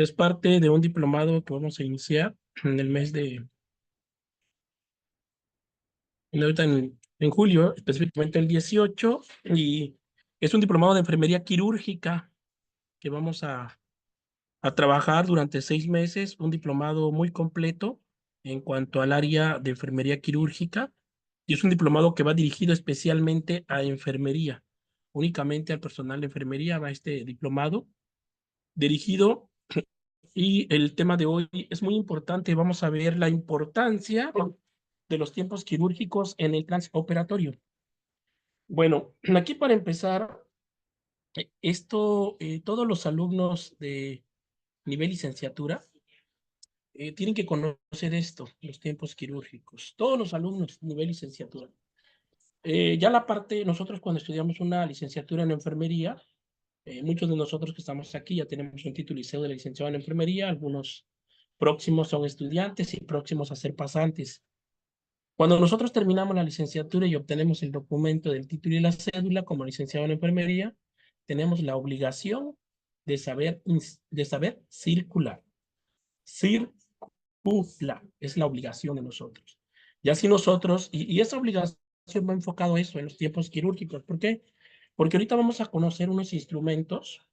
Es parte de un diplomado que vamos a iniciar en el mes de, ahorita en julio, específicamente el 18, y es un diplomado de enfermería quirúrgica que vamos a trabajar durante 6 meses, un diplomado muy completo en cuanto al área de enfermería quirúrgica, y es un diplomado que va dirigido especialmente a enfermería, únicamente al personal de enfermería va este diplomado dirigido. Y el tema de hoy es muy importante. Vamos a ver la importancia de los tiempos quirúrgicos en el transoperatorio. Bueno, aquí para empezar, todos los alumnos de nivel licenciatura tienen que conocer esto, los tiempos quirúrgicos. Todos los alumnos de nivel licenciatura. Ya la parte, nosotros cuando estudiamos una licenciatura en enfermería, muchos de nosotros que estamos aquí ya tenemos un título liceo de licenciado en enfermería, algunos próximos son estudiantes y próximos a ser pasantes. Cuando nosotros terminamos la licenciatura y obtenemos el documento del título y la cédula como licenciado en enfermería, tenemos la obligación de saber circular. Circular es la obligación de nosotros. Y así nosotros, y esa obligación va enfocado a eso en los tiempos quirúrgicos. ¿Por qué? Porque ahorita vamos a conocer unos instrumentos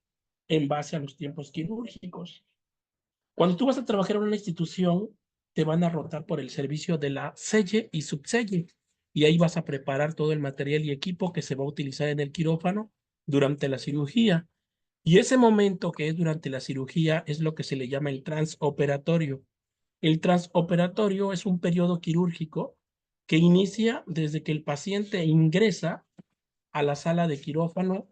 en base a los tiempos quirúrgicos. Cuando tú vas a trabajar en una institución, te van a rotar por el servicio de la selle y subselle. Y ahí vas a preparar todo el material y equipo que se va a utilizar en el quirófano durante la cirugía. Y ese momento que es durante la cirugía es lo que se le llama el transoperatorio. El transoperatorio es un periodo quirúrgico que inicia desde que el paciente ingresa a la sala de quirófano,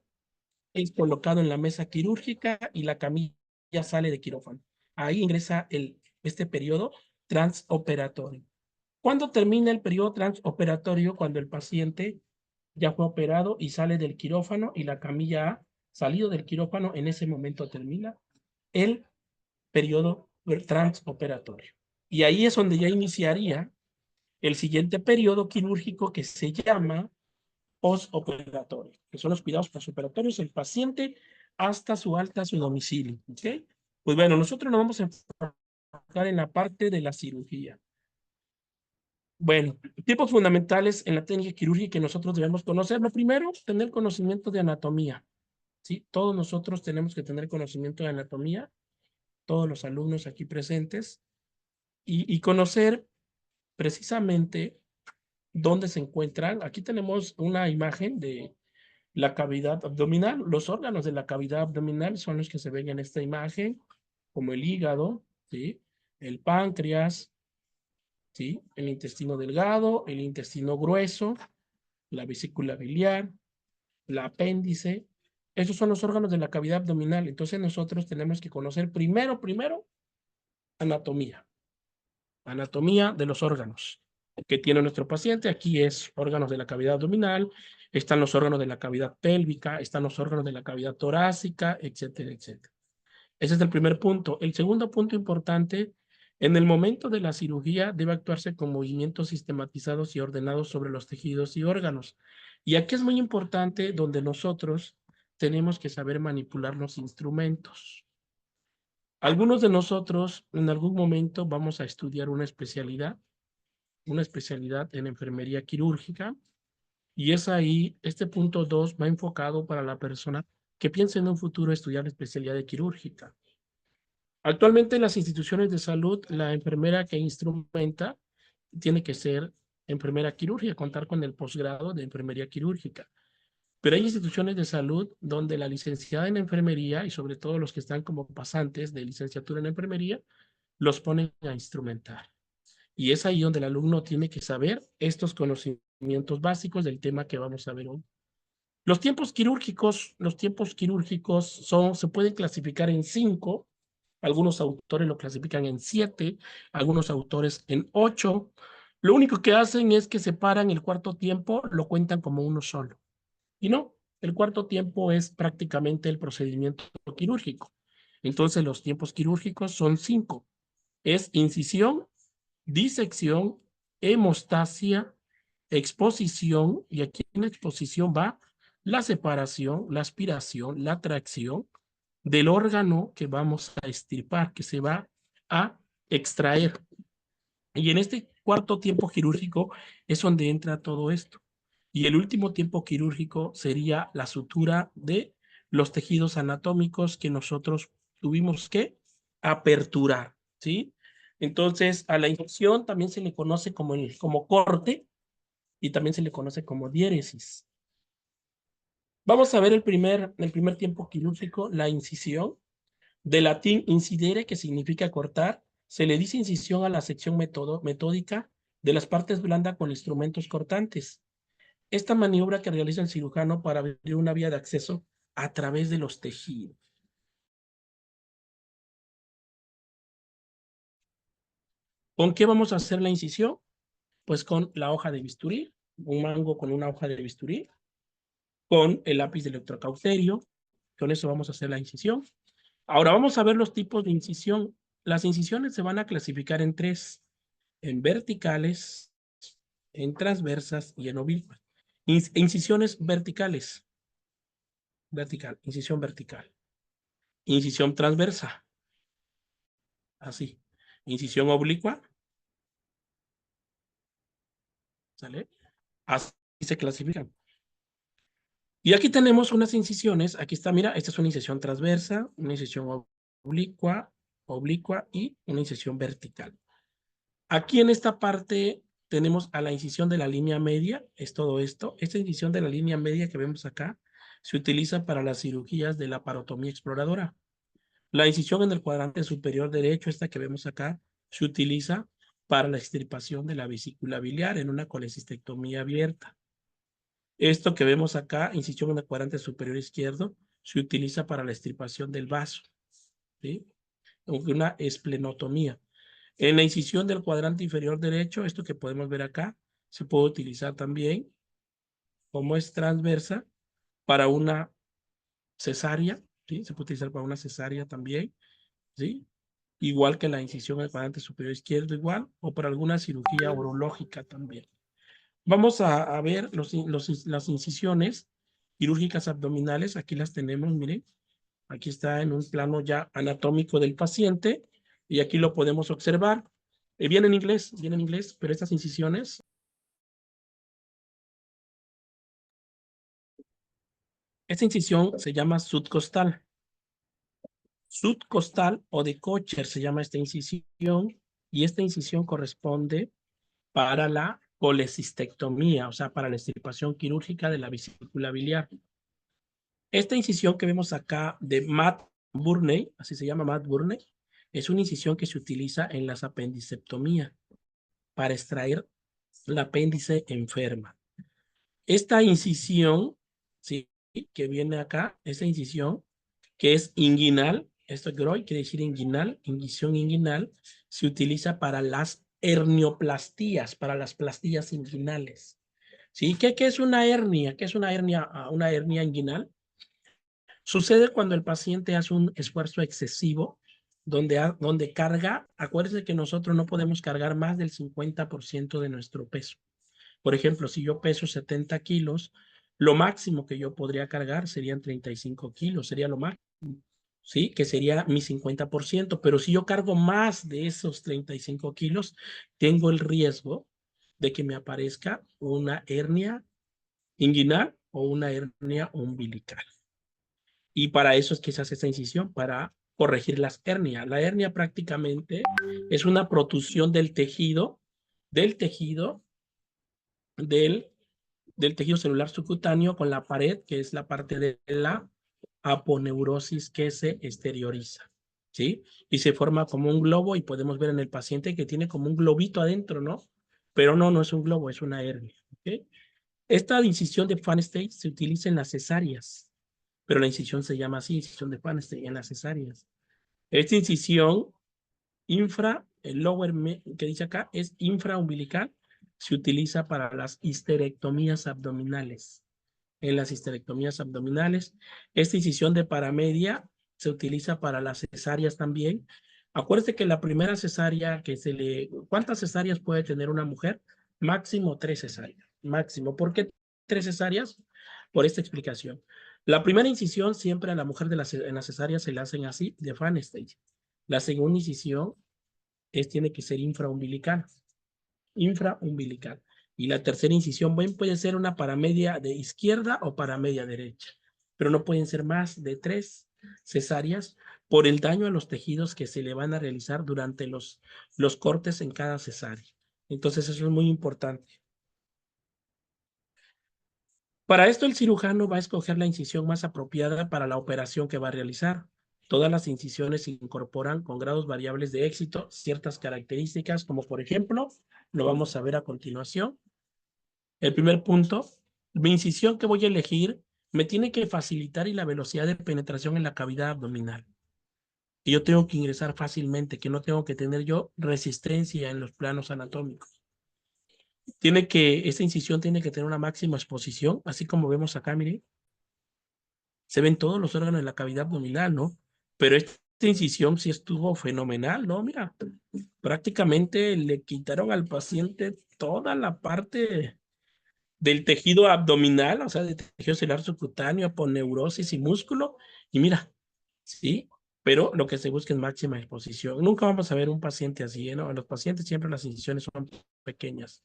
es colocado en la mesa quirúrgica y la camilla sale de quirófano. Ahí ingresa este periodo transoperatorio. ¿Cuándo termina el periodo transoperatorio? Cuando el paciente ya fue operado y sale del quirófano y la camilla ha salido del quirófano, en ese momento termina el periodo transoperatorio. Y ahí es donde ya iniciaría el siguiente periodo quirúrgico que se llama postoperatorio, que son los cuidados postoperatorios del paciente hasta su alta a su domicilio. ¿Ok? Pues bueno, nosotros nos vamos a enfocar en la parte de la cirugía. Bueno, tipos fundamentales en la técnica quirúrgica que nosotros debemos conocer. Lo primero, tener conocimiento de anatomía. ¿Sí? Todos nosotros tenemos que tener conocimiento de anatomía, todos los alumnos aquí presentes, y conocer precisamente dónde se encuentran. Aquí tenemos una imagen de la cavidad abdominal. Los órganos de la cavidad abdominal son los que se ven en esta imagen, como el hígado, ¿sí? El páncreas, ¿sí? El intestino delgado, el intestino grueso, la vesícula biliar, el apéndice. Esos son los órganos de la cavidad abdominal. Entonces nosotros tenemos que conocer primero, anatomía. Anatomía de los órganos que tiene nuestro paciente. Aquí es órganos de la cavidad abdominal, están los órganos de la cavidad pélvica, están los órganos de la cavidad torácica, etcétera, etcétera. Ese es el primer punto. El segundo punto importante, en el momento de la cirugía debe actuarse con movimientos sistematizados y ordenados sobre los tejidos y órganos. Y aquí es muy importante donde nosotros tenemos que saber manipular los instrumentos. Algunos de nosotros en algún momento vamos a estudiar una especialidad en enfermería quirúrgica, y es ahí, este punto 2 va enfocado para la persona que piensa en un futuro estudiar la especialidad de quirúrgica. Actualmente en las instituciones de salud, la enfermera que instrumenta tiene que ser enfermera quirúrgica, contar con el posgrado de enfermería quirúrgica. Pero hay instituciones de salud donde la licenciada en enfermería, y sobre todo los que están como pasantes de licenciatura en enfermería, los ponen a instrumentar. Y es ahí donde el alumno tiene que saber estos conocimientos básicos del tema que vamos a ver hoy. Los tiempos quirúrgicos se pueden clasificar en 5, algunos autores lo clasifican en 7, algunos autores en 8. Lo único que hacen es que separan el cuarto tiempo, lo cuentan como uno solo. Y no, el cuarto tiempo es prácticamente el procedimiento quirúrgico. Entonces los tiempos quirúrgicos son 5. Es incisión, disección, hemostasia, exposición, y aquí en la exposición va la separación, la aspiración, la tracción, del órgano que vamos a extirpar, que se va a extraer. Y en este cuarto tiempo quirúrgico es donde entra todo esto. Y el último tiempo quirúrgico sería la sutura de los tejidos anatómicos que nosotros tuvimos que aperturar, ¿sí? Entonces, a la incisión también se le conoce como corte y también se le conoce como diéresis. Vamos a ver el primer tiempo quirúrgico, la incisión. De latín incidere, que significa cortar, se le dice incisión a la sección metódica de las partes blandas con instrumentos cortantes. Esta maniobra que realiza el cirujano para abrir una vía de acceso a través de los tejidos. ¿Con qué vamos a hacer la incisión? Pues con la hoja de bisturí, un mango con una hoja de bisturí, con el lápiz de electrocauterio. Con eso vamos a hacer la incisión. Ahora vamos a ver los tipos de incisión. Las incisiones se van a clasificar en tres: en verticales, en transversas y en oblicuas. Incisiones verticales. Incisión vertical. Incisión transversa. Así. Incisión oblicua. ¿Sale? Así se clasifican. Y aquí tenemos unas incisiones. Aquí está, mira, esta es una incisión transversa, una incisión oblicua y una incisión vertical. Aquí en esta parte tenemos a la incisión de la línea media, es todo esto. Esta incisión de la línea media que vemos acá se utiliza para las cirugías de la parotomía exploradora. La incisión en el cuadrante superior derecho, esta que vemos acá, se utiliza para la extirpación de la vesícula biliar en una colecistectomía abierta. Esto que vemos acá, incisión en el cuadrante superior izquierdo, se utiliza para la extirpación del vaso, ¿sí? Una esplenotomía. En la incisión del cuadrante inferior derecho, esto que podemos ver acá, se puede utilizar también, como es transversa, para una cesárea, ¿sí? Se puede utilizar para una cesárea también, ¿sí? Igual que la incisión del cuadrante superior izquierdo, igual, o para alguna cirugía urológica también. Vamos a ver las incisiones quirúrgicas abdominales. Aquí las tenemos, miren. Aquí está en un plano ya anatómico del paciente y aquí lo podemos observar. Viene en inglés, pero estas incisiones. Esta incisión se llama subcostal. Subcostal o de Kocher se llama esta incisión y esta incisión corresponde para la colecistectomía, o sea, para la extirpación quirúrgica de la vesícula biliar. Esta incisión que vemos acá de Matt Burney, así se llama Matt Burney, es una incisión que se utiliza en las apendicectomías para extraer el apéndice enferma. Esta incisión, sí, que viene acá, esta incisión, que es inguinal, esto groy quiere decir inguinal, incisión inguinal, se utiliza para las hernioplastías, para las plastillas inguinales. ¿Sí? ¿Qué es una hernia? ¿Qué es una hernia? Una hernia inguinal. Sucede cuando el paciente hace un esfuerzo excesivo, donde carga, acuérdense que nosotros no podemos cargar más del 50% de nuestro peso. Por ejemplo, si yo peso 70 kilos, lo máximo que yo podría cargar serían 35 kilos, sería lo máximo, ¿sí? Que sería mi 50%, pero si yo cargo más de esos 35 kilos, tengo el riesgo de que me aparezca una hernia inguinal o una hernia umbilical. Y para eso es que se hace esta incisión, para corregir las hernias. La hernia prácticamente es una protusión del tejido, del tejido, del, del tejido celular subcutáneo con la pared, que es la parte de la aponeurosis que se exterioriza, ¿sí? Y se forma como un globo y podemos ver en el paciente que tiene como un globito adentro, ¿no? Pero no es un globo, es una hernia, ¿ok? Esta incisión de Pfanstieck se utiliza en las cesáreas, pero la incisión se llama así, incisión de Pfanstieck en las cesáreas. Esta incisión el lower que dice acá es infraumbilical, se utiliza para las histerectomías abdominales. En las histerectomías abdominales, esta incisión de paramedia se utiliza para las cesáreas también. Acuérdense que la primera cesárea ¿cuántas cesáreas puede tener una mujer? Máximo 3 cesáreas, máximo. ¿Por qué 3 cesáreas? Por esta explicación. La primera incisión siempre a la mujer en la cesárea se la hacen así, de Van Stage. La segunda incisión tiene que ser infraumbilical. Infraumbilical. Y la tercera incisión puede ser una paramedia de izquierda o paramedia derecha, pero no pueden ser más de 3 cesáreas por el daño a los tejidos que se le van a realizar durante los cortes en cada cesárea. Entonces eso es muy importante. Para esto el cirujano va a escoger la incisión más apropiada para la operación que va a realizar. Todas las incisiones incorporan con grados variables de éxito ciertas características, como por ejemplo, lo vamos a ver a continuación. El primer punto, mi incisión que voy a elegir me tiene que facilitar y la velocidad de penetración en la cavidad abdominal. Y yo tengo que ingresar fácilmente, que no tengo que tener yo resistencia en los planos anatómicos. Esta incisión tiene que tener una máxima exposición, así como vemos acá, miren, se ven todos los órganos de la cavidad abdominal, ¿no? Pero esta incisión sí estuvo fenomenal, ¿no? Mira, prácticamente le quitaron al paciente toda la parte del tejido abdominal, o sea, del tejido celular subcutáneo, aponeurosis y músculo, y mira, sí, pero lo que se busca es máxima exposición. Nunca vamos a ver un paciente así, ¿no? En los pacientes siempre las incisiones son pequeñas.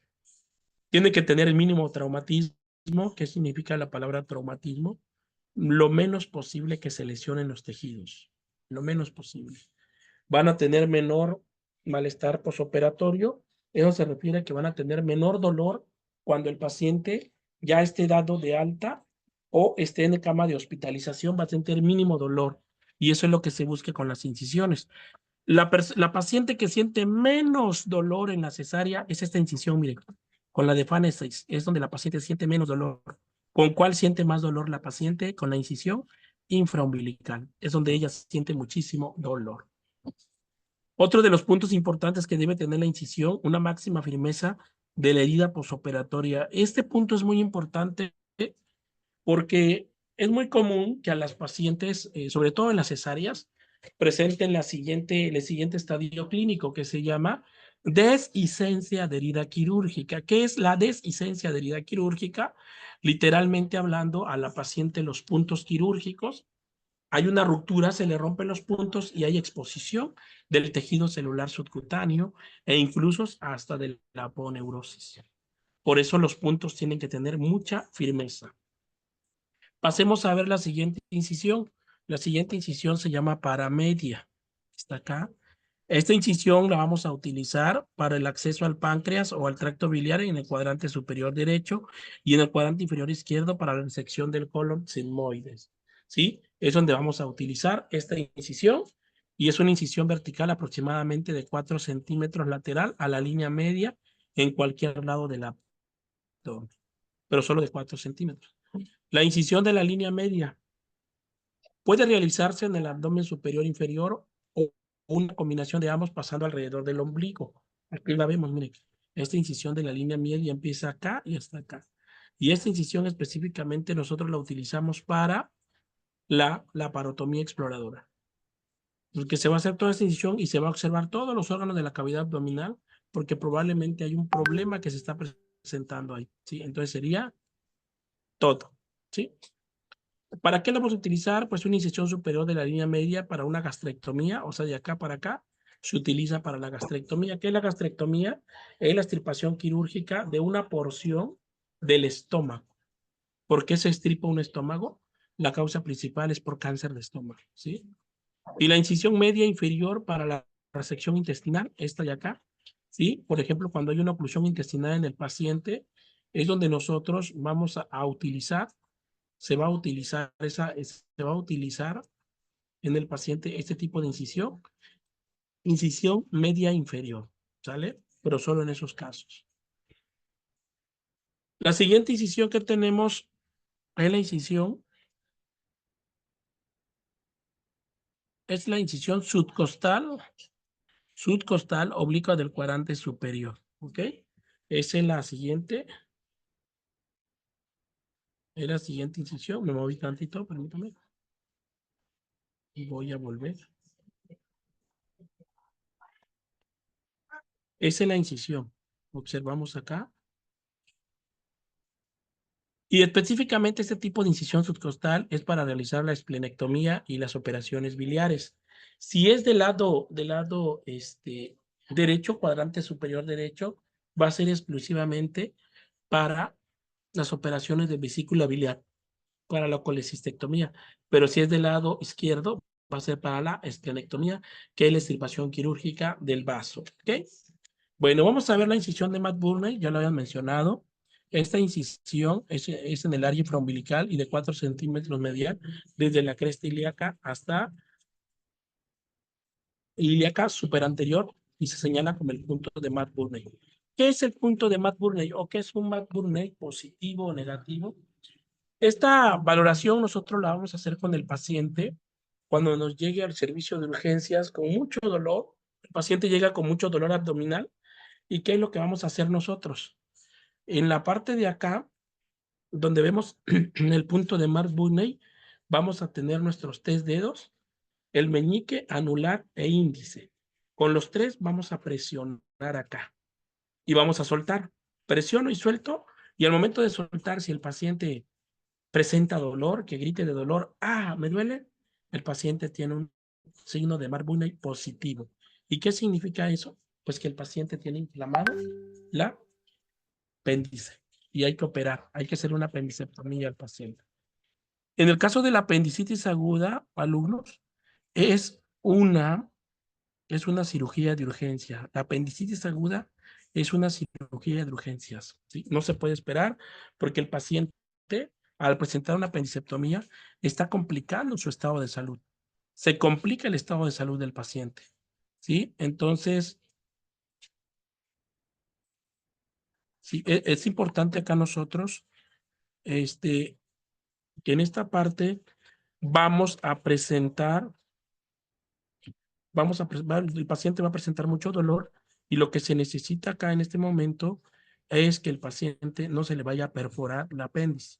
Tiene que tener el mínimo traumatismo. ¿Qué significa la palabra traumatismo? Lo menos posible que se lesionen los tejidos, lo menos posible. Van a tener menor malestar posoperatorio, eso se refiere a que van a tener menor dolor cuando el paciente ya esté dado de alta o esté en cama de hospitalización, va a tener mínimo dolor, y eso es lo que se busca con las incisiones. La paciente que siente menos dolor en la cesárea es esta incisión, mire, con la de Fanesis, es donde la paciente siente menos dolor. ¿Con cuál siente más dolor la paciente? Con la incisión infraumbilical, es donde ella siente muchísimo dolor. Otro de los puntos importantes que debe tener la incisión, una máxima firmeza de la herida posoperatoria. Este punto es muy importante porque es muy común que a las pacientes, sobre todo en las cesáreas, presenten el siguiente estadio clínico que se llama deshicencia de herida quirúrgica. ¿Qué es la deshicencia de herida quirúrgica? Literalmente hablando, a la paciente los puntos quirúrgicos, hay una ruptura, se le rompen los puntos y hay exposición del tejido celular subcutáneo e incluso hasta de la aponeurosis. Por eso los puntos tienen que tener mucha firmeza. Pasemos a ver la siguiente incisión. La siguiente incisión se llama paramedia. Está acá. Esta incisión la vamos a utilizar para el acceso al páncreas o al tracto biliar en el cuadrante superior derecho y en el cuadrante inferior izquierdo para la resección del colon sigmoides. ¿Sí? Es donde vamos a utilizar esta incisión y es una incisión vertical aproximadamente de 4 centímetros lateral a la línea media en cualquier lado del abdomen, pero solo de 4 centímetros. La incisión de la línea media puede realizarse en el abdomen superior inferior o una combinación de ambos pasando alrededor del ombligo. Aquí la vemos, miren. Esta incisión de la línea media empieza acá y hasta acá. Y esta incisión específicamente nosotros la utilizamos para la laparotomía exploradora. Porque se va a hacer toda esta incisión y se va a observar todos los órganos de la cavidad abdominal porque probablemente hay un problema que se está presentando ahí. ¿Sí? Entonces sería todo. ¿Sí? ¿Para qué lo vamos a utilizar? Pues una incisión superior de la línea media para una gastrectomía, o sea, de acá para acá, se utiliza para la gastrectomía. ¿Qué es la gastrectomía? Es la extirpación quirúrgica de una porción del estómago. ¿Por qué se extirpa un estómago? La causa principal es por cáncer de estómago, ¿sí? Y la incisión media inferior para la resección intestinal, esta de acá, ¿sí? Por ejemplo, cuando hay una oclusión intestinal en el paciente, es donde nosotros vamos a utilizar se va a utilizar en el paciente este tipo de incisión media inferior, ¿sale? Pero solo en esos casos. La siguiente incisión que tenemos es la incisión subcostal oblicua del cuadrante superior, ¿ok? Esa es la siguiente incisión. Me moví tantito, permítame. Y voy a volver. Esa es la incisión. Observamos acá. Y específicamente este tipo de incisión subcostal es para realizar la esplenectomía y las operaciones biliares. Si es del lado derecho, cuadrante superior derecho, va a ser exclusivamente para las operaciones de vesícula biliar, para la colecistectomía. Pero si es del lado izquierdo, va a ser para la esplenectomía, que es la extirpación quirúrgica del vaso. ¿Ok? Bueno, vamos a ver la incisión de Matt Burney, ya lo habían mencionado. Esta incisión es en el área infraumbilical y de 4 centímetros medial, desde la cresta ilíaca hasta ilíaca superanterior, y se señala como el punto de Matt Burney. ¿Qué es el punto de Matt Burney o qué es un Matt Burney positivo o negativo? Esta valoración nosotros la vamos a hacer con el paciente cuando nos llegue al servicio de urgencias con mucho dolor. El paciente llega con mucho dolor abdominal. ¿Y qué es lo que vamos a hacer nosotros? En la parte de acá, donde vemos el punto de Matt Burney, vamos a tener nuestros 3 dedos, el meñique, anular e índice. Con los 3 vamos a presionar acá y vamos a soltar. Presiono y suelto, y al momento de soltar, si el paciente presenta dolor, que grite de dolor, ¡ah, me duele!, el paciente tiene un signo de Matt Burney positivo. ¿Y qué significa eso? Pues que el paciente tiene inflamado la apéndice y hay que operar, hay que hacer una apendicectomía al paciente. En el caso de la apendicitis aguda, alumnos, es una, es una cirugía de urgencia. La apendicitis aguda es una cirugía de urgencias, ¿sí? No se puede esperar porque el paciente, al presentar una apendicectomía, está complicando su estado de salud. Se complica el estado de salud del paciente, ¿sí? Entonces, sí, es importante acá nosotros, que en esta parte vamos a presentar, el paciente va a presentar mucho dolor, y lo que se necesita acá en este momento es que el paciente no se le vaya a perforar el apéndice.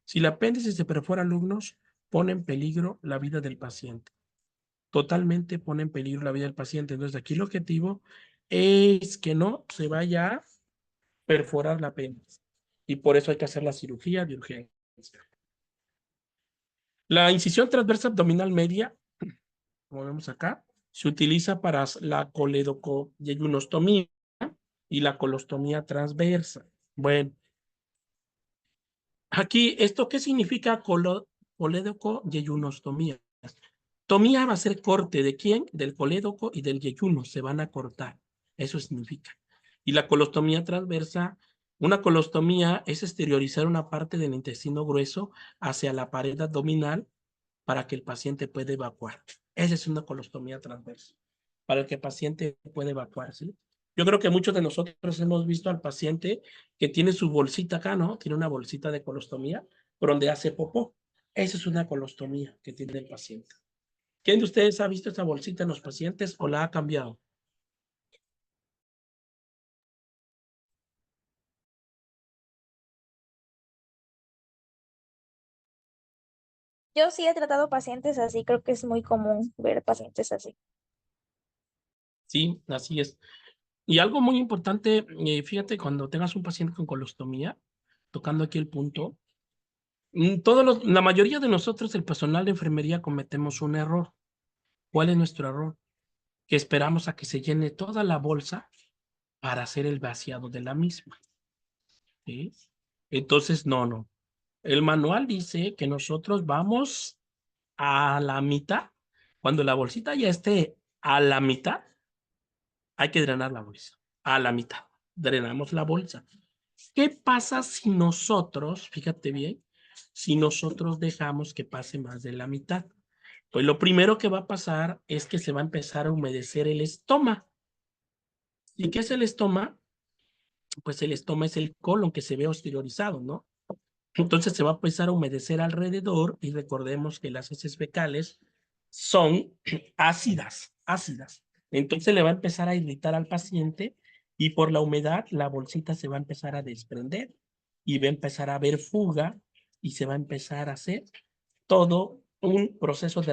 Si el apéndice se perfora, alumnos, pone en peligro la vida del paciente. Totalmente pone en peligro la vida del paciente. Entonces, aquí el objetivo es que no se vaya a perforar el apéndice. Y por eso hay que hacer la cirugía de urgencia. La incisión transversa abdominal media, como vemos acá, se utiliza para la coledocoyeyunostomía y la colostomía transversa. Bueno, aquí, ¿esto qué significa coledocoyeyunostomía? Tomía va a ser corte, ¿de quién? Del colédoco y del yeyuno, se van a cortar. Eso significa. Y la colostomía transversa, una colostomía es exteriorizar una parte del intestino grueso hacia la pared abdominal para que el paciente pueda evacuar. Esa es una colostomía transversa, para que el paciente pueda evacuar, ¿sí? Yo creo que muchos de nosotros hemos visto al paciente que tiene su bolsita acá, ¿no? Tiene una bolsita de colostomía por donde hace popó. Esa es una colostomía que tiene el paciente. ¿Quién de ustedes ha visto esa bolsita en los pacientes o la ha cambiado? Yo sí he tratado pacientes así, creo que es muy común ver pacientes así. Sí, así es. Y algo muy importante, fíjate, cuando tengas un paciente con colostomía, tocando aquí el punto, la mayoría de nosotros, el personal de enfermería, cometemos un error. ¿Cuál es nuestro error? Que esperamos a que se llene toda la bolsa para hacer el vaciado de la misma, ¿sí? Entonces, no. El manual dice que nosotros vamos a la mitad. Cuando la bolsita ya esté a la mitad, hay que drenar la bolsa. A la mitad. Drenamos la bolsa. ¿Qué pasa si nosotros, fíjate bien, si nosotros dejamos que pase más de la mitad? Pues lo primero que va a pasar es que se va a empezar a humedecer el estómago. ¿Y qué es el estómago? Pues el estómago es el colon que se ve exteriorizado, ¿no? Entonces se va a empezar a humedecer alrededor, y recordemos que las heces fecales son ácidas. Entonces le va a empezar a irritar al paciente, y por la humedad la bolsita se va a empezar a desprender y va a empezar a haber fuga, y se va a empezar a hacer todo un proceso de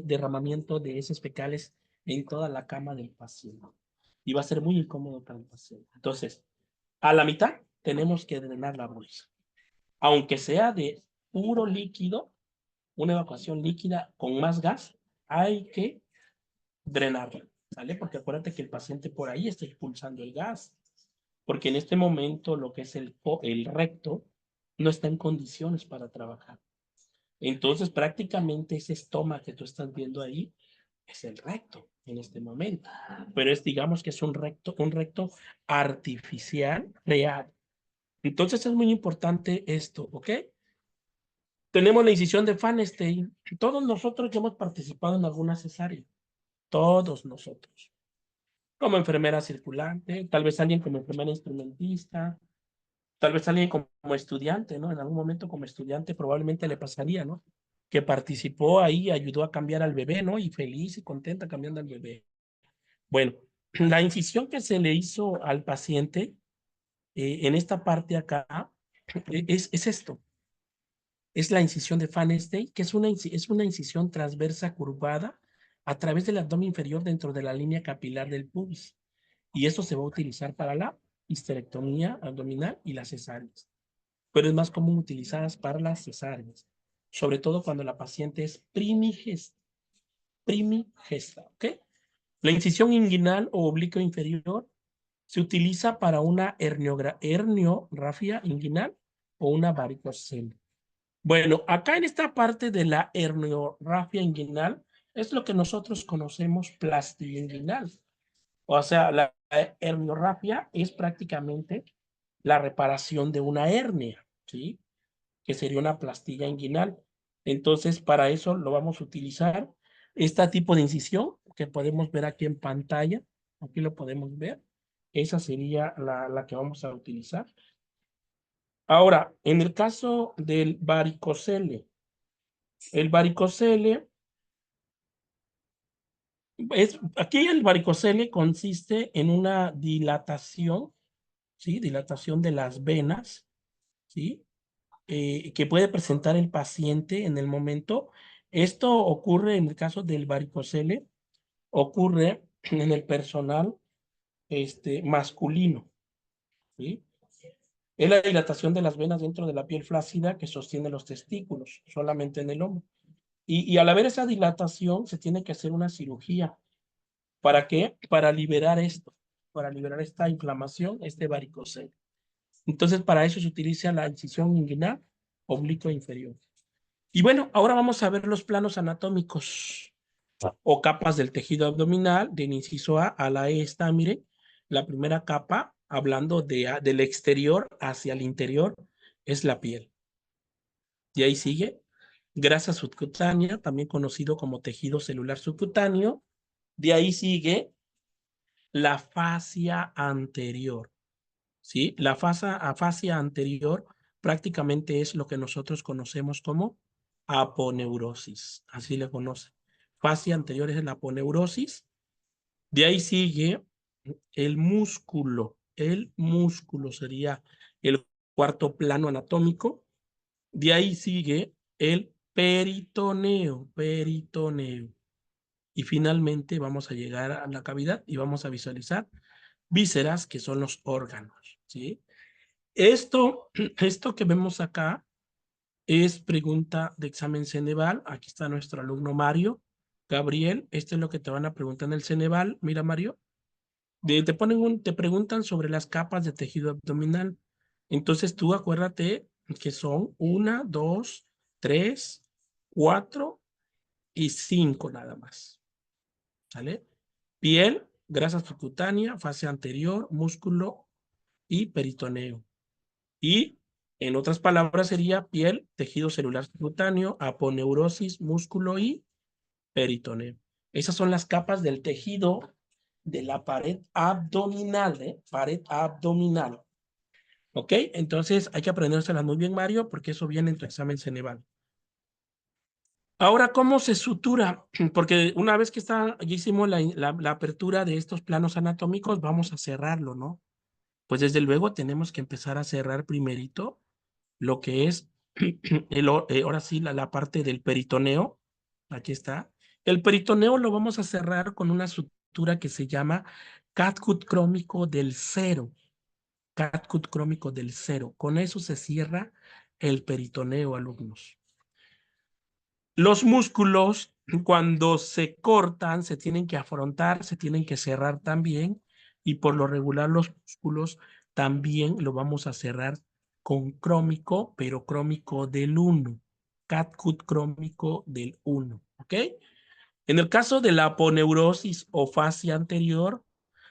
derramamiento de heces fecales en toda la cama del paciente. Y va a ser muy incómodo para el paciente. Entonces, a la mitad tenemos que drenar la bolsa. aunque sea de puro líquido, una evacuación líquida con más gas, hay que drenarla, ¿sale? Porque acuérdate que el paciente por ahí está expulsando el gas, porque en este momento lo que es el recto no está en condiciones para trabajar. Entonces, prácticamente ese estómago que tú estás viendo ahí es el recto en este momento, pero digamos que es un recto artificial real. Entonces es muy importante esto, ¿ok? Tenemos la incisión de Fanstein. Todos nosotros ya hemos participado en alguna cesárea. Todos nosotros. Como enfermera circulante, tal vez alguien como enfermera instrumentista, tal vez alguien como estudiante, ¿no? En algún momento como estudiante probablemente le pasaría, ¿no? Que participó ahí, ayudó a cambiar al bebé, ¿no? Y feliz y contenta cambiando al bebé. Bueno, la incisión que se le hizo al paciente en esta parte acá es esto. Es la incisión de Fanstein, que es una incisión transversa curvada a través del abdomen inferior dentro de la línea capilar del pubis. Y esto se va a utilizar para la histerectomía abdominal y las cesáreas. Pero es más común utilizadas para las cesáreas, sobre todo cuando la paciente es primigesta, ¿ok? La incisión inguinal o oblicuo inferior se utiliza para una herniorrafia inguinal o una varicocele. Bueno, acá en esta parte de la herniorrafia inguinal es lo que nosotros conocemos plastilla inguinal. O sea, la herniorrafia es prácticamente la reparación de una hernia, ¿sí? Que sería una plastilla inguinal. Entonces, para eso lo vamos a utilizar este tipo de incisión que podemos ver aquí en pantalla. Aquí lo podemos ver. Esa sería la que vamos a utilizar. Ahora, en el caso del varicocele, el varicocele aquí el varicocele consiste en una dilatación, ¿sí? Dilatación de las venas, ¿sí? Que puede presentar el paciente en el momento. Esto ocurre en el caso del varicocele, ocurre en el personal masculino, ¿sí? Es la dilatación de las venas dentro de la piel flácida que sostiene los testículos, solamente en el hombre. Y al haber esa dilatación, se tiene que hacer una cirugía. ¿Para qué? Para liberar esto, para liberar esta inflamación, este varicocele. Entonces, para eso se utiliza la incisión inguinal oblicua inferior. Y bueno, ahora vamos a ver los planos anatómicos o capas del tejido abdominal, del inciso A la E está, mire, la primera capa, hablando del exterior hacia el interior, es la piel. Y ahí sigue grasa subcutánea, también conocido como tejido celular subcutáneo. De ahí sigue la fascia anterior, ¿sí? La fascia anterior prácticamente es lo que nosotros conocemos como aponeurosis, así le conocen. Fascia anterior es la aponeurosis. De ahí sigue el músculo sería el cuarto plano anatómico. De ahí sigue el peritoneo. Y finalmente vamos a llegar a la cavidad y vamos a visualizar vísceras, que son los órganos, ¿sí? Esto que vemos acá es pregunta de examen Ceneval. Aquí está nuestro alumno Mario. Gabriel, esto es lo que te van a preguntar en el Ceneval. Mira, Mario, te preguntan sobre las capas de tejido abdominal. Entonces tú acuérdate que son 1, 2, 3, 4 y 5 nada más. ¿Sale? Piel, grasa subcutánea, fascia anterior, músculo y peritoneo. Y en otras palabras sería piel, tejido celular subcutáneo, aponeurosis, músculo y peritoneo. Esas son las capas del tejido de la pared abdominal, ¿eh? Pared abdominal. ¿Ok? Entonces hay que aprendérselas muy bien, Mario, porque eso viene en tu examen Ceneval. Ahora, ¿cómo se sutura? Porque una vez que ya hicimos la apertura de estos planos anatómicos, vamos a cerrarlo, ¿no? Pues desde luego tenemos que empezar a cerrar primerito lo que es ahora sí la parte del peritoneo. Aquí está. El peritoneo lo vamos a cerrar con una sutura que se llama catgut crómico del cero. Catgut crómico del cero. Con eso se cierra el peritoneo, alumnos. Los músculos, cuando se cortan, se tienen que afrontar, se tienen que cerrar también, y por lo regular los músculos también lo vamos a cerrar con crómico, pero crómico del 1, cat-cut crómico del 1, ¿ok? En el caso de la aponeurosis o fascia anterior,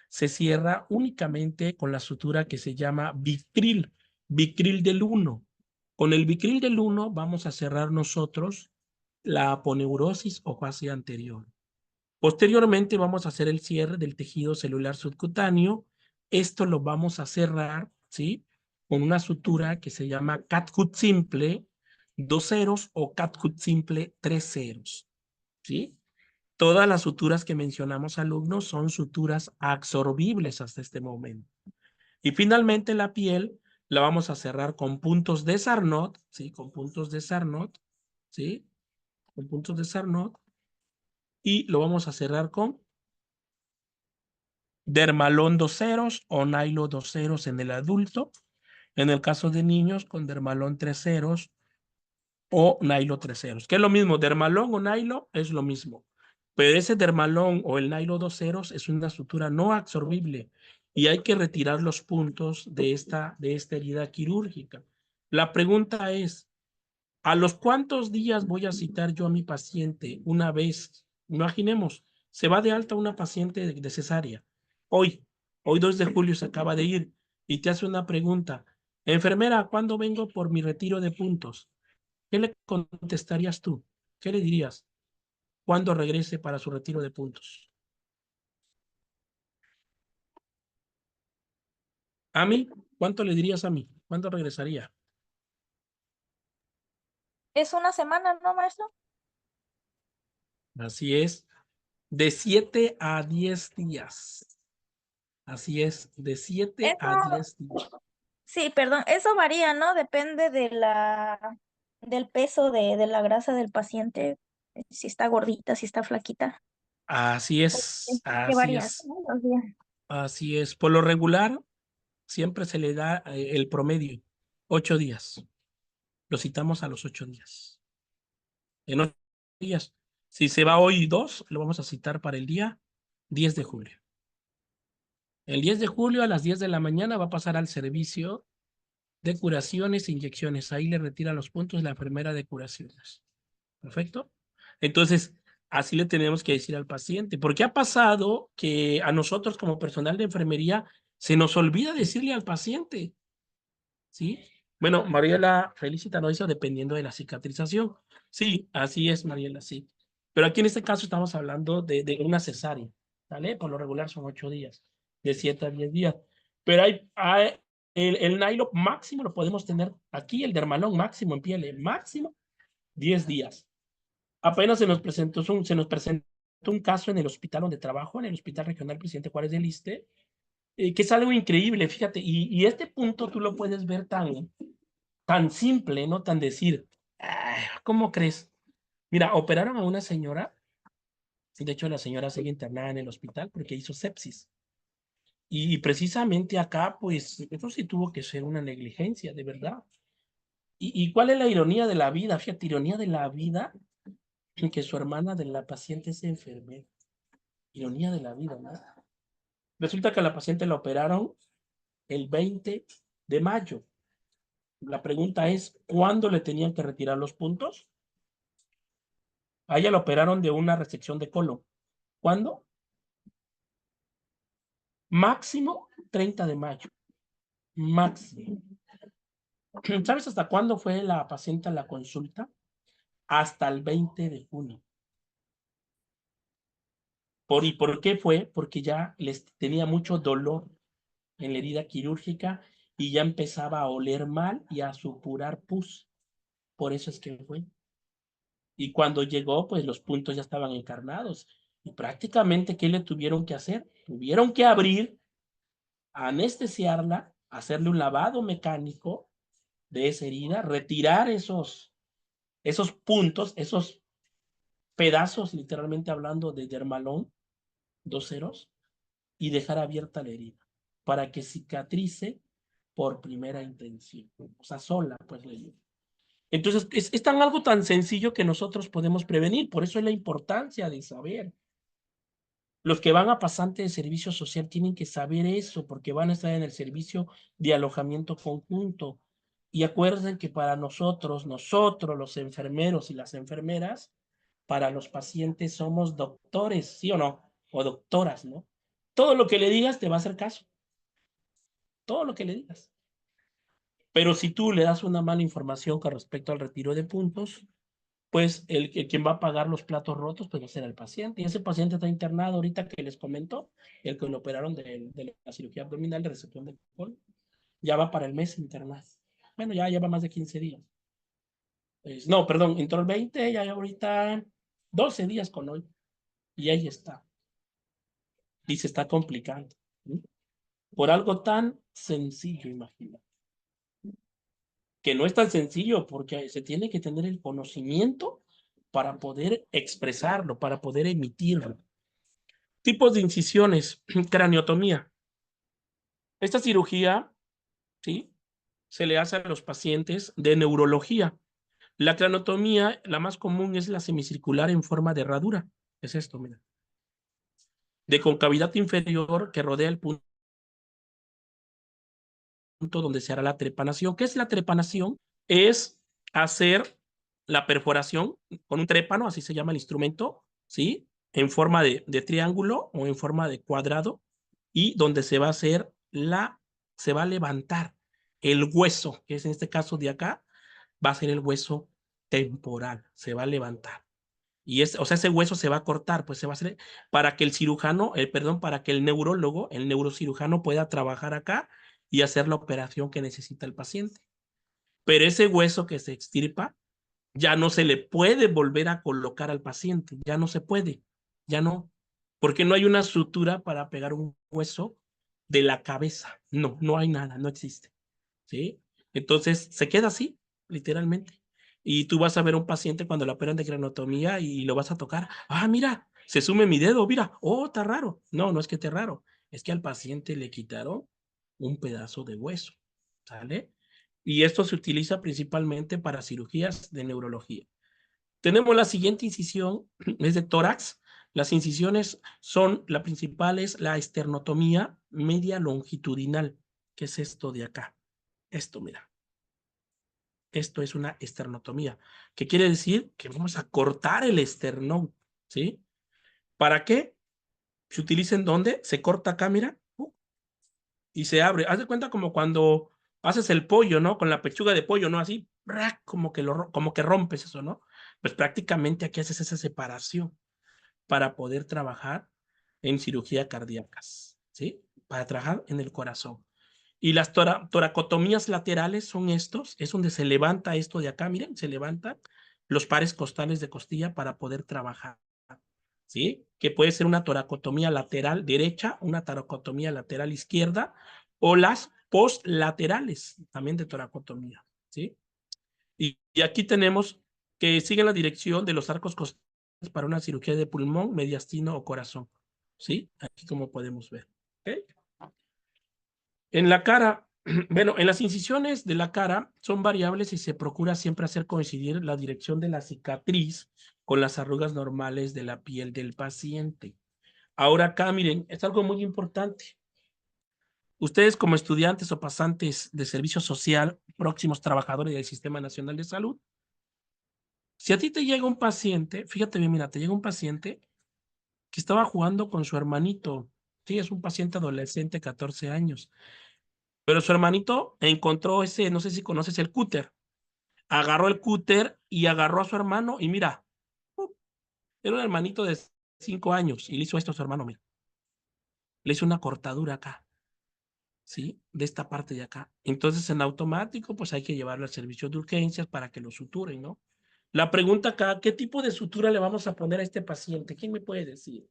se cierra únicamente con la sutura que se llama bicril, bicril del 1. Con el bicril del 1 vamos a cerrar nosotros la aponeurosis o fascia anterior. Posteriormente vamos a hacer el cierre del tejido celular subcutáneo. Esto lo vamos a cerrar, ¿sí? Con una sutura que se llama cat-cut simple, 2 ceros, o cat-cut simple, 3 ceros, ¿sí? Todas las suturas que mencionamos, alumnos, son suturas absorbibles hasta este momento. Y finalmente la piel la vamos a cerrar con puntos de Sarnot, ¿sí? Con puntos de Sarnot, ¿sí? Con puntos de Sarnot. Y lo vamos a cerrar con Dermalón 2 ceros o Nailo 2 ceros en el adulto. En el caso de niños, con Dermalón 3 ceros o Nailo 3 ceros. Que es lo mismo, Dermalón o Nailo es lo mismo. Pero ese Dermalón o el Nailo 2 ceros es una sutura no absorbible y hay que retirar los puntos de esta herida quirúrgica. La pregunta es, ¿a los cuántos días voy a citar yo a mi paciente una vez? Imaginemos, se va de alta una paciente de cesárea. Hoy, hoy 2 de julio se acaba de ir y te hace una pregunta. Enfermera, ¿cuándo vengo por mi retiro de puntos? ¿Qué le contestarías tú? ¿Qué le dirías? ¿Cuándo regrese para su retiro de puntos? ¿A mí? ¿Cuánto le dirías a mí? ¿Cuándo regresaría? Es una semana, ¿no, maestro? Así es, de 7 a 10 días. Así es, de 7 Eso, a 10 días. sí, perdón, eso varía, ¿no? Depende del peso de la grasa del paciente, si está gordita, si está flaquita. Así Es es, que así varía, es, ¿no? Los días. así es. Por lo regular, siempre se le da el promedio, 8 días. Lo citamos a los 8 días. En 8 días. Si se va hoy 2, lo vamos a citar para el día 10 de julio. El 10 de julio a las 10 de la mañana va a pasar al servicio de curaciones e inyecciones. Ahí le retira los puntos la enfermera de curaciones. ¿Perfecto? Entonces, así le tenemos que decir al paciente, porque ha pasado que a nosotros como personal de enfermería se nos olvida decirle al paciente, ¿sí? Bueno, Mariela, felicita, no hizo dependiendo de la cicatrización. Sí, así es, Mariela, sí. Pero aquí en este caso estamos hablando de una cesárea, ¿vale? Por lo regular son 8 días, de 7 a 10 días. Pero el nylon máximo lo podemos tener aquí, el dermalón máximo en piel, máximo 10 días. Apenas se nos presentó un caso en el hospital donde trabajo, en el Hospital Regional Presidente Juárez del Iste, que es algo increíble, fíjate, y este punto tú lo puedes ver tan simple, ¿no? Tan decir, "Ay, ¿cómo crees?". Mira, operaron a una señora, de hecho la señora sigue internada en el hospital porque hizo sepsis. Y precisamente acá, pues, eso sí tuvo que ser una negligencia, de verdad. ¿Y cuál es la ironía de la vida? Fíjate, ironía de la vida, que su hermana de la paciente es enfermera. Ironía de la vida, ¿no? Resulta que a la paciente la operaron el 20 de mayo. La pregunta es, ¿cuándo le tenían que retirar los puntos? A ella la operaron de una resección de colon. ¿Cuándo? Máximo 30 de mayo. Máximo. ¿Sabes hasta cuándo fue la paciente a la consulta? Hasta el 20 de junio. ¿Y por qué fue? Porque ya les tenía mucho dolor en la herida quirúrgica y ya empezaba a oler mal y a supurar pus. Por eso es que fue. Y cuando llegó, pues los puntos ya estaban encarnados. Y prácticamente, ¿qué le tuvieron que hacer? Tuvieron que abrir, anestesiarla, hacerle un lavado mecánico de esa herida, retirar esos puntos, esos pedazos, literalmente hablando, de dermalón, 2 ceros, y dejar abierta la herida para que cicatrice por primera intención. O sea, sola, pues le digo. Entonces, es tan algo tan sencillo que nosotros podemos prevenir. Por eso es la importancia de saber. Los que van a pasante de servicio social tienen que saber eso, porque van a estar en el servicio de alojamiento conjunto. Y acuerden que para nosotros, los enfermeros y las enfermeras, para los pacientes somos doctores, ¿sí o no? O doctoras, ¿no? Todo lo que le digas te va a hacer caso. Todo lo que le digas. Pero si tú le das una mala información con respecto al retiro de puntos, pues quien va a pagar los platos rotos, pues va a ser el paciente. Y ese paciente está internado ahorita que les comento, el que lo operaron de la cirugía abdominal de resección de colon, ya va para el mes internado. Bueno, ya lleva más de 15 días. Pues, no, perdón, entró el 20, ya ahorita 12 días con hoy. Y ahí está. Y se está complicando. ¿Sí? Por algo tan sencillo, imagina. Que no es tan sencillo porque se tiene que tener el conocimiento para poder expresarlo, para poder emitirlo. Tipos de incisiones, craniotomía. Esta cirugía, ¿sí? Se le hace a los pacientes de neurología. La craniotomía, la más común es la semicircular en forma de herradura. Es esto, mira. De concavidad inferior que rodea el punto donde se hará la trepanación. ¿Qué es la trepanación? Es hacer la perforación con un trépano, así se llama el instrumento, ¿sí? En forma de triángulo o en forma de cuadrado, y donde se va a hacer se va a levantar el hueso, que es en este caso de acá, va a ser el hueso temporal, se va a levantar. Y o sea, ese hueso se va a cortar, pues se va a hacer para que el cirujano, perdón, para que el neurólogo, el neurocirujano pueda trabajar acá y hacer la operación que necesita el paciente. Pero ese hueso que se extirpa ya no se le puede volver a colocar al paciente, ya no se puede, ya no, porque no hay una sutura para pegar un hueso de la cabeza, no, no hay nada, no existe, ¿sí? Entonces se queda así, literalmente. Y tú vas a ver a un paciente cuando le operan de cranotomía y lo vas a tocar, ah, mira, se sume mi dedo, mira, oh, está raro. No, no es que esté raro, es que al paciente le quitaron un pedazo de hueso, ¿sale? Y esto se utiliza principalmente para cirugías de neurología. Tenemos la siguiente incisión, es de tórax. Las incisiones son, la principal es la esternotomía media longitudinal. ¿Qué es esto de acá? Esto, mira. Esto es una esternotomía. ¿Qué quiere decir? Que vamos a cortar el esternón, ¿sí? ¿Para qué? Se utiliza en dónde? Se corta acá, mira, y se abre. Haz de cuenta como cuando haces el pollo, ¿no? Con la pechuga de pollo, ¿no? Así, como que rompes eso, ¿no? Pues prácticamente aquí haces esa separación para poder trabajar en cirugía cardíacas, ¿sí? Para trabajar en el corazón. Y las toracotomías laterales son estos, es donde se levanta esto de acá, miren, se levantan los pares costales de costilla para poder trabajar, ¿sí? Que puede ser una toracotomía lateral derecha, una toracotomía lateral izquierda, o las postlaterales, también de toracotomía, ¿sí? Y aquí tenemos que siguen la dirección de los arcos costales para una cirugía de pulmón, mediastino o corazón, ¿sí? Aquí como podemos ver, ¿ok? En la cara, bueno, en las incisiones de la cara son variables y se procura siempre hacer coincidir la dirección de la cicatriz con las arrugas normales de la piel del paciente. Ahora acá, miren, es algo muy importante. Ustedes como estudiantes o pasantes de servicio social, próximos trabajadores del Sistema Nacional de Salud, si a ti te llega un paciente, fíjate bien, mira, te llega un paciente que estaba jugando con su hermanito, sí, es un paciente adolescente, 14 años, pero su hermanito encontró ese, no sé si conoces el cúter, agarró el cúter y agarró a su hermano y mira, era un hermanito de 5 años y le hizo esto a su hermano, mira, le hizo una cortadura acá, ¿sí? De esta parte de acá. Entonces, en automático, pues hay que llevarlo al servicio de urgencias para que lo suturen, ¿no? La pregunta acá, ¿qué tipo de sutura le vamos a poner a este paciente? ¿Quién me puede decir?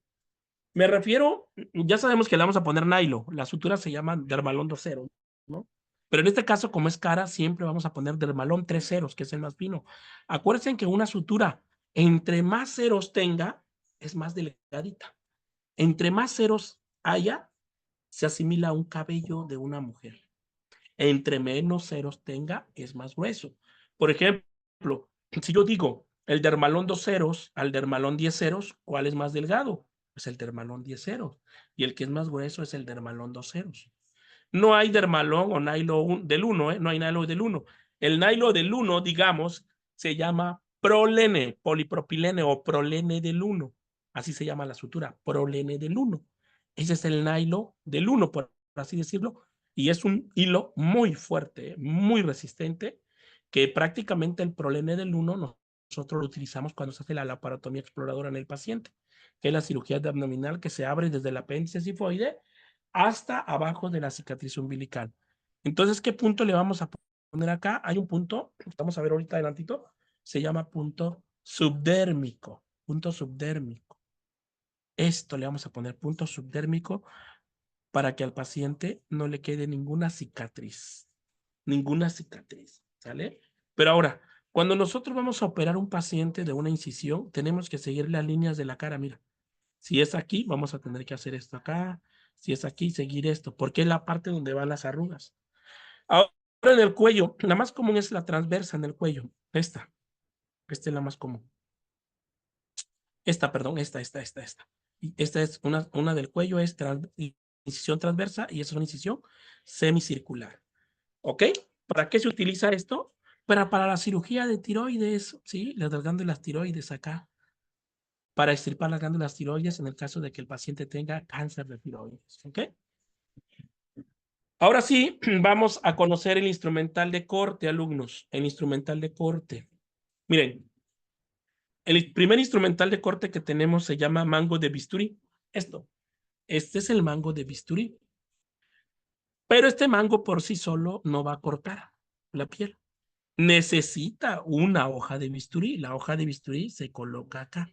Me refiero, ya sabemos que le vamos a poner nylon, las suturas se llaman Dermalón 2.0, ¿no? Pero en este caso, como es cara, siempre vamos a poner Dermalón 3.0, que es el más fino. Acuérdense que una sutura, entre más ceros tenga, es más delgadita. Entre más ceros haya, se asimila a un cabello de una mujer. Entre menos ceros tenga, es más grueso. Por ejemplo, si yo digo el dermalón 2 ceros al dermalón 10 ceros, ¿cuál es más delgado? Pues el dermalón 10 ceros. Y el que es más grueso es el dermalón 2 ceros. No hay dermalón o nylon del 1, no hay nylon del 1. El nylon del 1, digamos, se llama prolene, polipropilene o prolene del 1. Así se llama la sutura, prolene del 1. Ese es el nylon del 1, por así decirlo. Y es un hilo muy fuerte, muy resistente, que prácticamente el prolene del 1 nosotros lo utilizamos cuando se hace la laparotomía exploradora en el paciente, que es la cirugía de abdominal que se abre desde el apéndice sifoide hasta abajo de la cicatriz umbilical. Entonces, ¿qué punto le vamos a poner acá? Hay un punto, vamos a ver ahorita adelantito, se llama punto subdérmico, punto subdérmico. Esto le vamos a poner punto subdérmico para que al paciente no le quede ninguna cicatriz, ¿sale? Pero ahora, cuando nosotros vamos a operar un paciente de una incisión, tenemos que seguir las líneas de la cara, mira. Si es aquí, vamos a tener que hacer esto acá. Si es aquí, seguir esto, porque es la parte donde van las arrugas. Ahora en el cuello, la más común es la transversa en el cuello. Esta es la más común. Perdón, esta. Y esta es una del cuello, es incisión transversa y es una incisión semicircular. ¿Ok? ¿Para qué se utiliza esto? Para la cirugía de tiroides, ¿sí? Las glándulas tiroides acá. Para extirpar las glándulas tiroides en el caso de que el paciente tenga cáncer de tiroides. ¿Ok? Ahora sí, vamos a conocer el instrumental de corte, alumnos. El instrumental de corte. Miren, el primer instrumental de corte que tenemos se llama mango de bisturí. Este es el mango de bisturí. Pero este mango por sí solo no va a cortar la piel. Necesita una hoja de bisturí. La hoja de bisturí se coloca acá.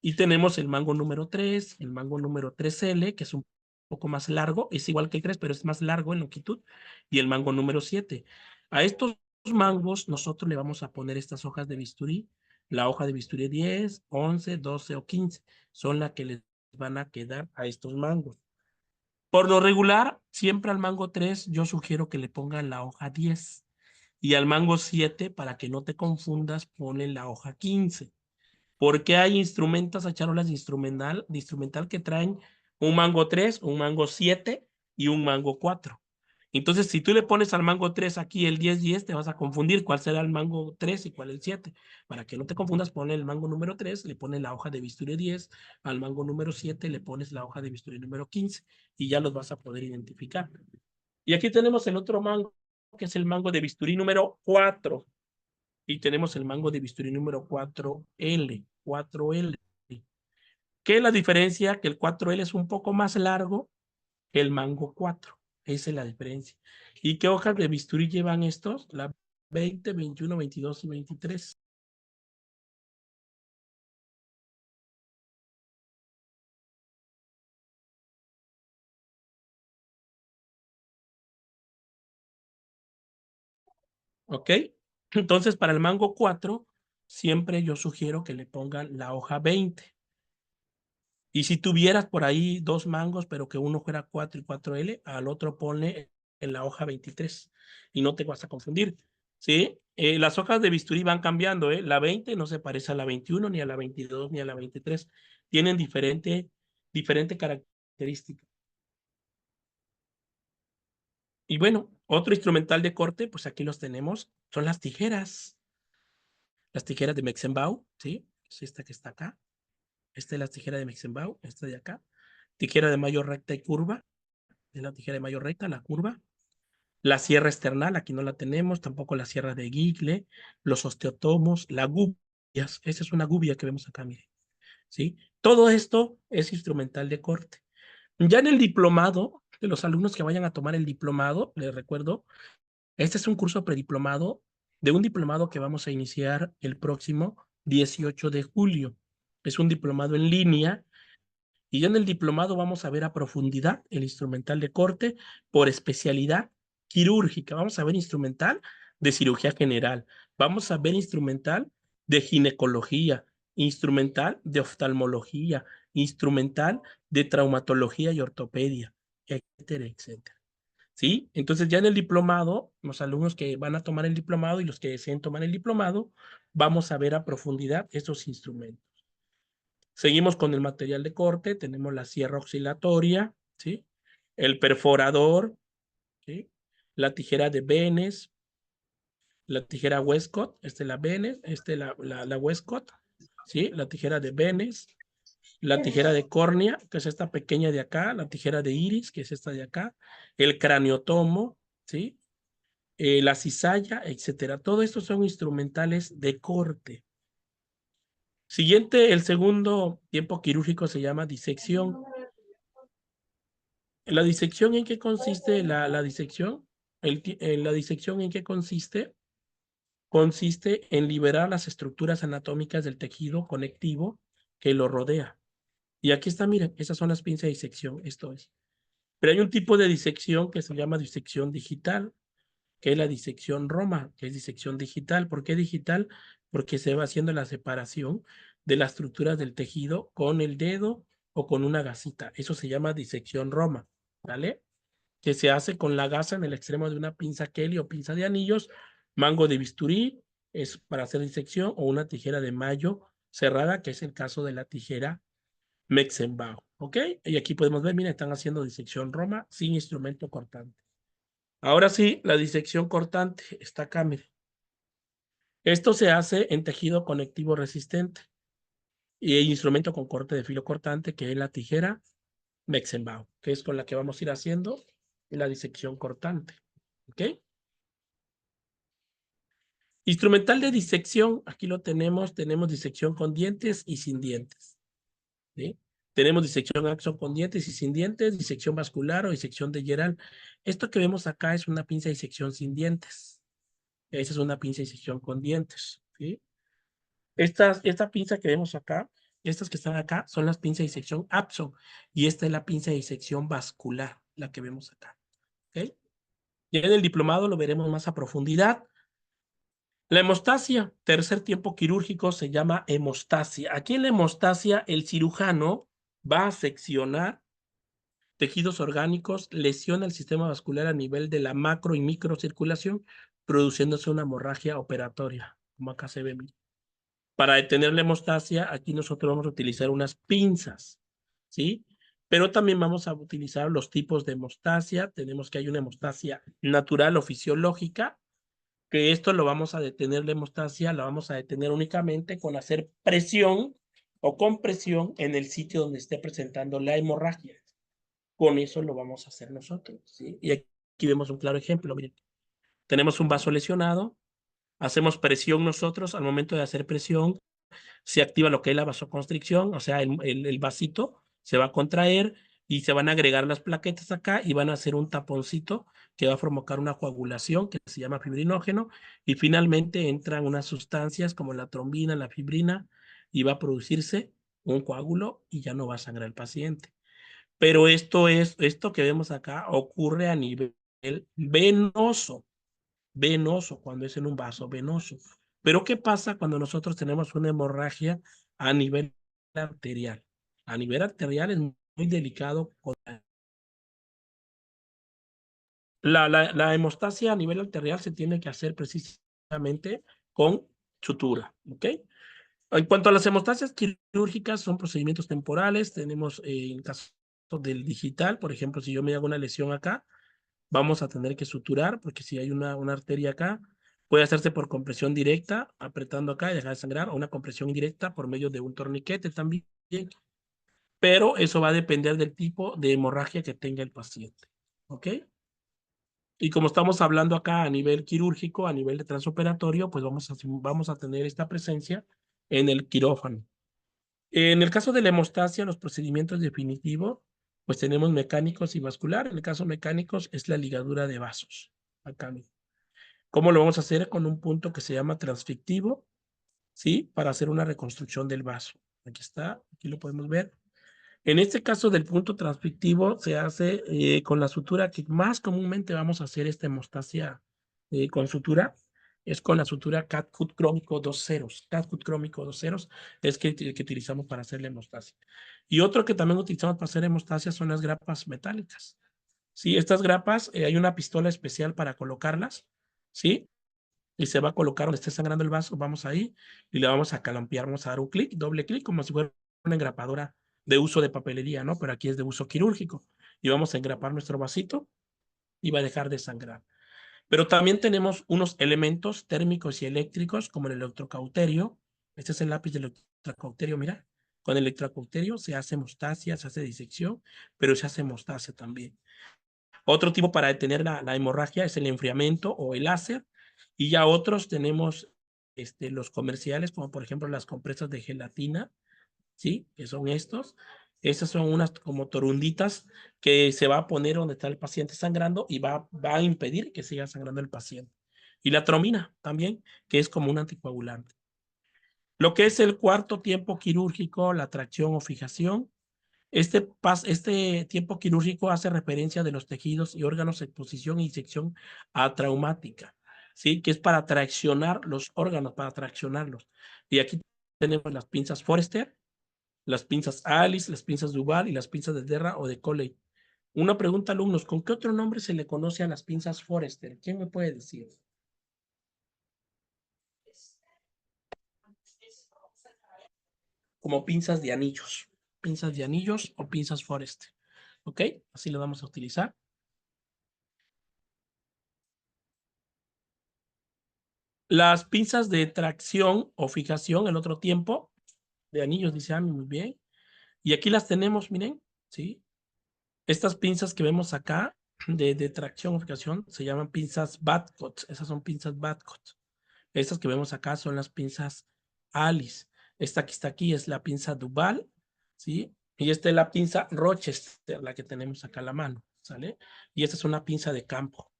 Y tenemos el mango número 3, el mango número 3L, que es un poco más largo, es igual que el 3, pero es más largo en longitud, y el mango número 7. A estos mangos nosotros le vamos a poner estas hojas de bisturí. La hoja de bisturí 10, 11, 12 o 15 son las que les van a quedar a estos mangos. Por lo regular, siempre al mango 3 yo sugiero que le pongan la hoja 10 y al mango 7, para que no te confundas, ponle la hoja 15. Porque hay instrumentos, hay charolas de instrumental que traen un mango 3, un mango 7 y un mango 4. Entonces, si tú le pones al mango 3 aquí el 10-10, te vas a confundir cuál será el mango 3 y cuál el 7. Para que no te confundas, ponle el mango número 3, le pones la hoja de bisturí 10, al mango número 7 le pones la hoja de bisturí número 15 y ya los vas a poder identificar. Y aquí tenemos el otro mango, que es el mango de bisturí número 4. Y tenemos el mango de bisturí número 4L. ¿Qué es la diferencia? Que el 4L es un poco más largo que el mango 4. Esa es la diferencia. ¿Y qué hojas de bisturí llevan estos? La 20, 21, 22 y 23. ¿Ok? Entonces, para el mango 4, siempre yo sugiero que le pongan la hoja 20. Y si tuvieras por ahí dos mangos, pero que uno fuera 4 y 4L, al otro ponle en la hoja 23 y no te vas a confundir. ¿Sí? Las hojas de bisturí van cambiando, ¿eh? La 20 no se parece a la 21, ni a la 22, ni a la 23. Tienen diferente característica. Y bueno, otro instrumental de corte, pues aquí los tenemos, son las tijeras. Las tijeras de Metzenbau, ¿sí? Es esta que está acá. Esta es la tijera de Metzenbau, esta de acá. Tijera de mayor recta y curva. Es la tijera de mayor recta, la curva. La sierra external, aquí no la tenemos, tampoco la sierra de Gigle, los osteotomos, la gubia. Esa es una gubia que vemos acá, mire. ¿Sí? Todo esto es instrumental de corte. Ya en el diplomado, de los alumnos que vayan a tomar el diplomado, les recuerdo, este es un curso prediplomado de un diplomado que vamos a iniciar el próximo 18 de julio. Es un diplomado en línea y ya en el diplomado vamos a ver a profundidad el instrumental de corte por especialidad quirúrgica. Vamos a ver instrumental de cirugía general. Vamos a ver instrumental de ginecología, instrumental de oftalmología, instrumental de traumatología y ortopedia, etcétera, etcétera. ¿sí? Entonces ya en el diplomado, los alumnos que van a tomar el diplomado y los que deseen tomar el diplomado, vamos a ver a profundidad estos instrumentos. Seguimos con el material de corte, tenemos la sierra oscilatoria, ¿sí? El perforador, ¿sí? La tijera de Benes, la tijera Westcott, esta es la Benes, esta es la Westcott, ¿sí? La tijera de Benes, la tijera de córnea, que es esta pequeña de acá, la tijera de iris, que es esta de acá, el craniotomo, ¿sí? La cizalla, etcétera. Todo esto son instrumentales de corte. Siguiente, el segundo tiempo quirúrgico se llama disección. ¿La disección en qué consiste? La disección, la disección en qué consiste? Consiste en liberar las estructuras anatómicas del tejido conectivo que lo rodea. Y aquí está, miren, esas son las pinzas de disección, esto es. Pero hay un tipo de disección que se llama disección digital, que es la disección Roma, que es disección digital. ¿Por qué digital? Porque se va haciendo la separación de las estructuras del tejido con el dedo o con una gasita. Eso se llama disección Roma, ¿vale? Que se hace con la gasa en el extremo de una pinza Kelly o pinza de anillos, mango de bisturí, es para hacer disección, o una tijera de mayo cerrada, que es el caso de la tijera Metzenbach, ¿ok? Y aquí podemos ver, miren, están haciendo disección Roma sin instrumento cortante. Ahora sí, la disección cortante está acá, miren. Esto se hace en tejido conectivo resistente y el instrumento con corte de filo cortante, que es la tijera Metzenbach, que es con la que vamos a ir haciendo la disección cortante, ¿ok? Instrumental de disección, aquí lo tenemos disección con dientes y sin dientes, ¿sí? Tenemos disección axon con dientes y sin dientes, disección vascular o disección de Gerald. Esto que vemos acá es una pinza de disección sin dientes. Esa es una pinza de disección con dientes, ¿sí? Esta pinza que vemos acá, estas que están acá, son las pinzas de disección Apson, y esta es la pinza de disección vascular, la que vemos acá, ¿ok? Ya en el diplomado lo veremos más a profundidad. La hemostasia, tercer tiempo quirúrgico, se llama hemostasia. Aquí en la hemostasia, el cirujano va a seccionar tejidos orgánicos, lesiona el sistema vascular a nivel de la macro y microcirculación, produciéndose una hemorragia operatoria, como acá se ve. Para detener la hemostasia, aquí nosotros vamos a utilizar unas pinzas, ¿sí? Pero también vamos a utilizar los tipos de hemostasia. Tenemos que hay una hemostasia natural o fisiológica, que esto lo vamos a detener, la hemostasia la vamos a detener únicamente con hacer presión o compresión en el sitio donde esté presentando la hemorragia. Con eso lo vamos a hacer nosotros, ¿sí? Y aquí vemos un claro ejemplo, miren. Tenemos un vaso lesionado, hacemos presión nosotros, al momento de hacer presión, se activa lo que es la vasoconstricción, o sea, el vasito se va a contraer y se van a agregar las plaquetas acá y van a hacer un taponcito que va a provocar una coagulación que se llama fibrinógeno, y finalmente entran unas sustancias como la trombina, la fibrina, y va a producirse un coágulo y ya no va a sangrar el paciente. Pero esto que vemos acá ocurre a nivel venoso, venoso, cuando es en un vaso venoso. Pero ¿qué pasa cuando nosotros tenemos una hemorragia a nivel arterial? A nivel arterial es muy delicado. La hemostasia a nivel arterial se tiene que hacer precisamente con sutura, ¿ok? En cuanto a las hemostasias quirúrgicas, son procedimientos temporales. Tenemos, en el caso del digital, por ejemplo, si yo me hago una lesión acá, vamos a tener que suturar, porque si hay una arteria acá, puede hacerse por compresión directa, apretando acá y dejar de sangrar, o una compresión indirecta por medio de un torniquete también, pero eso va a depender del tipo de hemorragia que tenga el paciente, ¿ok? Y como estamos hablando acá a nivel quirúrgico, a nivel de transoperatorio, pues vamos a tener esta presencia en el quirófano. En el caso de la hemostasia, los procedimientos definitivos, pues tenemos mecánicos y vascular. En el caso mecánicos es la ligadura de vasos. Acá. ¿Cómo lo vamos a hacer? Con un punto que se llama transfictivo, ¿sí? Para hacer una reconstrucción del vaso. Aquí está, aquí lo podemos ver. En este caso del punto transfictivo se hace con la sutura que más comúnmente vamos a hacer esta hemostasia con sutura, es con la sutura Cat-Foot crómico 2 ceros. Cat-Foot crómico 2 ceros es que utilizamos para hacer la hemostasia. Y otro que también utilizamos para hacer hemostasia son las grapas metálicas, ¿sí? Estas grapas, hay una pistola especial para colocarlas, ¿sí? Y se va a colocar donde esté sangrando el vaso, vamos ahí y le vamos a calampear, vamos a dar un clic, doble clic, como si fuera una engrapadora de uso de papelería, ¿no? Pero aquí es de uso quirúrgico. Y vamos a engrapar nuestro vasito y va a dejar de sangrar. Pero también tenemos unos elementos térmicos y eléctricos, como el electrocauterio. Este es el lápiz del electrocauterio, mira. Con el electrocauterio se hace hemostasia, se hace disección, pero se hace hemostasia también. Otro tipo para detener la hemorragia es el enfriamiento o el láser. Y ya otros tenemos los comerciales, como por ejemplo las compresas de gelatina, ¿sí? Que son estos. Estas son unas como torunditas que se va a poner donde está el paciente sangrando y va a impedir que siga sangrando el paciente. Y la tromina también, que es como un anticoagulante. Lo que es el cuarto tiempo quirúrgico, la tracción o fijación. Este tiempo quirúrgico hace referencia de los tejidos y órganos en posición y sección atraumática, ¿sí? Que es para traccionar los órganos, para traccionarlos. Y aquí tenemos las pinzas Forster, las pinzas Alice, las pinzas Duval y las pinzas de Derra o de Coley. Una pregunta, alumnos, ¿con qué otro nombre se le conoce a las pinzas Forester? ¿Quién me puede decir? Como pinzas de anillos o pinzas Forester. ¿Ok? Así lo vamos a utilizar. Las pinzas de tracción o fijación, el otro tiempo, de anillos, dice Ami, muy bien. Y aquí las tenemos, miren, ¿sí? Estas pinzas que vemos acá, de tracción o fijación, se llaman pinzas Badcock. Esas son pinzas Badcock. Estas que vemos acá son las pinzas Alice. Esta que está aquí es la pinza Duval, ¿sí? Y esta es la pinza Rochester, la que tenemos acá a la mano, ¿sale? Y esta es una pinza de campo.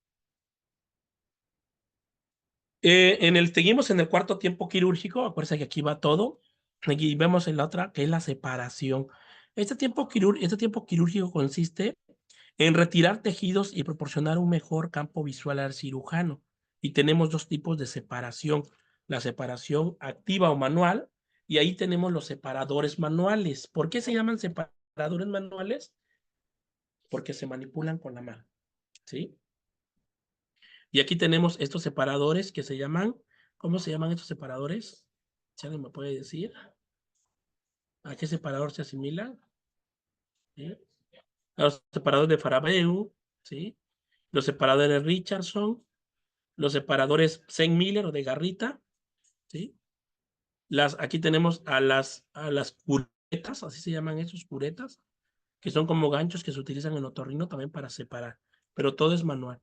Seguimos en el cuarto tiempo quirúrgico, acuérdense que aquí va todo, aquí vemos en la otra que es la separación. Este tiempo quirúrgico consiste en retirar tejidos y proporcionar un mejor campo visual al cirujano. Y tenemos dos tipos de separación, la separación activa o manual, y ahí tenemos los separadores manuales. ¿Por qué se llaman separadores manuales? Porque se manipulan con la mano, ¿sí? Y aquí tenemos estos separadores que se llaman, ¿cómo se llaman estos separadores? Si alguien me puede decir, ¿a qué separador se asimilan? ¿Sí? A los separadores de Farabeu, ¿sí? Los separadores Richardson, los separadores Saint-Miller o de Garrita, ¿sí? Aquí tenemos a las curetas, así se llaman esos curetas, que son como ganchos que se utilizan en otorrino también para separar, pero todo es manual.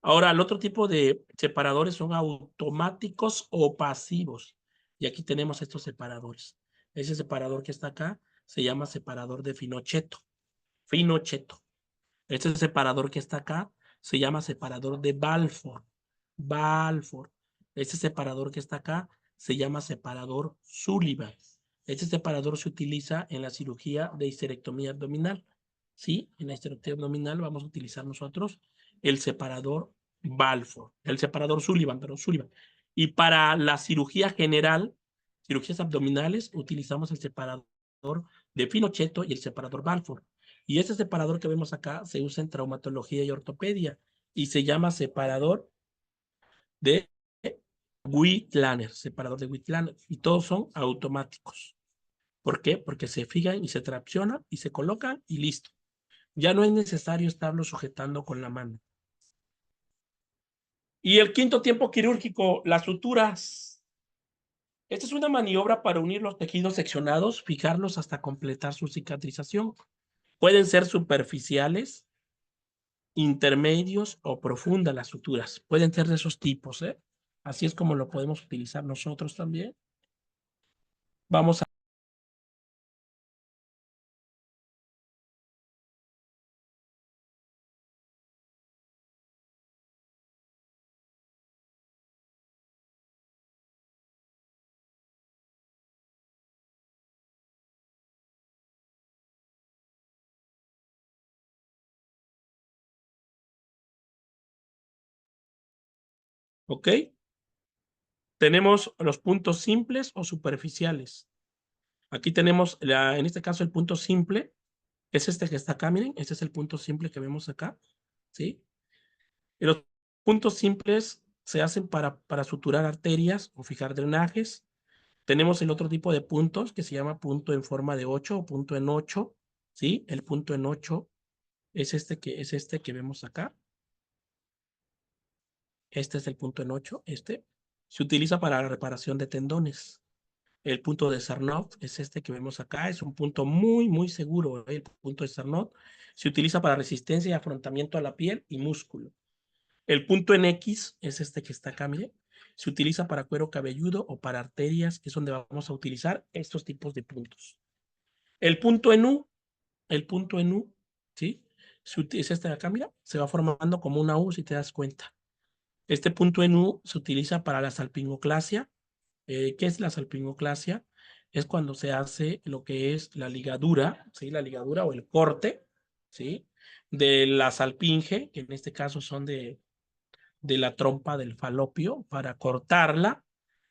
Ahora, el otro tipo de separadores son automáticos o pasivos. Y aquí tenemos estos separadores. Ese separador que está acá se llama separador de Finocheto. Finocheto. Este separador que está acá se llama separador de Balfour. Balfour. Este separador que está acá se llama separador Sullivan. Este separador se utiliza en la cirugía de histerectomía abdominal. ¿Sí? En la histerectomía abdominal vamos a utilizar nosotros el separador Balfour, el separador Sullivan, perdón, Sullivan. Y para la cirugía general, cirugías abdominales, utilizamos el separador de Finocheto y el separador Balfour. Y este separador que vemos acá se usa en traumatología y ortopedia y se llama separador de Whitlander, separador de Whitlander. Y todos son automáticos. ¿Por qué? Porque se fijan y se traccionan y se colocan y listo. Ya no es necesario estarlo sujetando con la mano. Y el quinto tiempo quirúrgico, las suturas. Esta es una maniobra para unir los tejidos seccionados, fijarlos hasta completar su cicatrización. Pueden ser superficiales, intermedios o profundas las suturas. Pueden ser de esos tipos, ¿eh? Así es como lo podemos utilizar nosotros también. Vamos a... ¿Ok? Tenemos los puntos simples o superficiales. Aquí tenemos, en este caso, el punto simple. Es este que está acá, miren. Este es el punto simple que vemos acá. ¿sí? Y los puntos simples se hacen para suturar arterias o fijar drenajes. Tenemos el otro tipo de puntos que se llama punto en forma de 8 o punto en 8, ¿sí? El punto en 8 es este que vemos acá. Este es el punto en 8. Este se utiliza para la reparación de tendones. El punto de Sarnoff es este que vemos acá. Es un punto muy, muy seguro. El punto de Sarnoff se utiliza para resistencia y afrontamiento a la piel y músculo. El punto en X es este que está acá, mire. Se utiliza para cuero cabelludo o para arterias, que es donde vamos a utilizar estos tipos de puntos. El punto en U, el punto en U, ¿sí? Es este de acá, mira. Se va formando como una U, si te das cuenta. Este punto en U se utiliza para la salpingoclasia. ¿Qué es la salpingoclasia? Es cuando se hace lo que es la ligadura, ¿sí? La ligadura o el corte, ¿sí? De la salpinge, que en este caso son de la trompa del falopio, para cortarla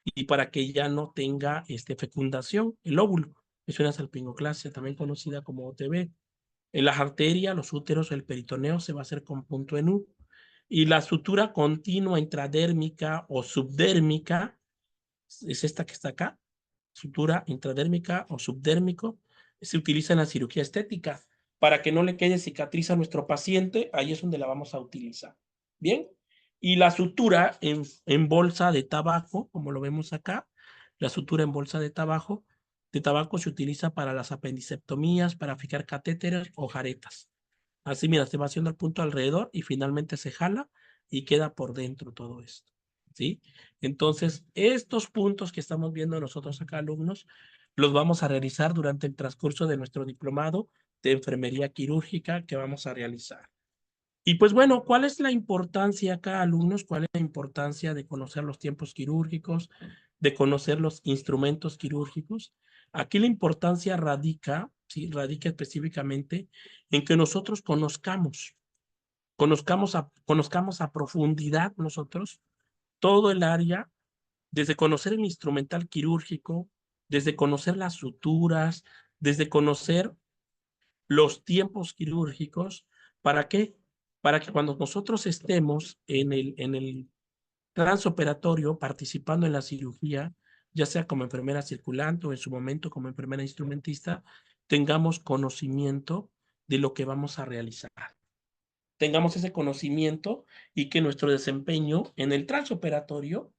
y para que ya no tenga fecundación, el óvulo. Es una salpingoclasia, también conocida como OTB. En las arterias, los úteros, el peritoneo se va a hacer con punto en U. Y la sutura continua intradérmica o subdérmica es esta que está acá, sutura intradérmica o subdérmico, se utiliza en la cirugía estética. Para que no le quede cicatriz a nuestro paciente, ahí es donde la vamos a utilizar. Bien, y la sutura en bolsa de tabaco, como lo vemos acá, la sutura en bolsa de tabaco se utiliza para las apendicectomías, para fijar catéteres o jaretas. Así, mira, se va haciendo el punto alrededor y finalmente se jala y queda por dentro todo esto, ¿sí? Entonces, estos puntos que estamos viendo nosotros acá, alumnos, los vamos a realizar durante el transcurso de nuestro diplomado de enfermería quirúrgica que vamos a realizar. Y pues bueno, ¿cuál es la importancia acá, alumnos? ¿Cuál es la importancia de conocer los tiempos quirúrgicos, de conocer los instrumentos quirúrgicos? Aquí la importancia radica, ¿sí? Radica específicamente en que nosotros conozcamos a profundidad nosotros todo el área, desde conocer el instrumental quirúrgico, desde conocer las suturas, desde conocer los tiempos quirúrgicos. ¿Para qué? Para que cuando nosotros estemos en el transoperatorio participando en la cirugía, ya sea como enfermera circulante o en su momento como enfermera instrumentista, tengamos conocimiento de lo que vamos a realizar. Tengamos ese conocimiento y que nuestro desempeño en el transoperatorio,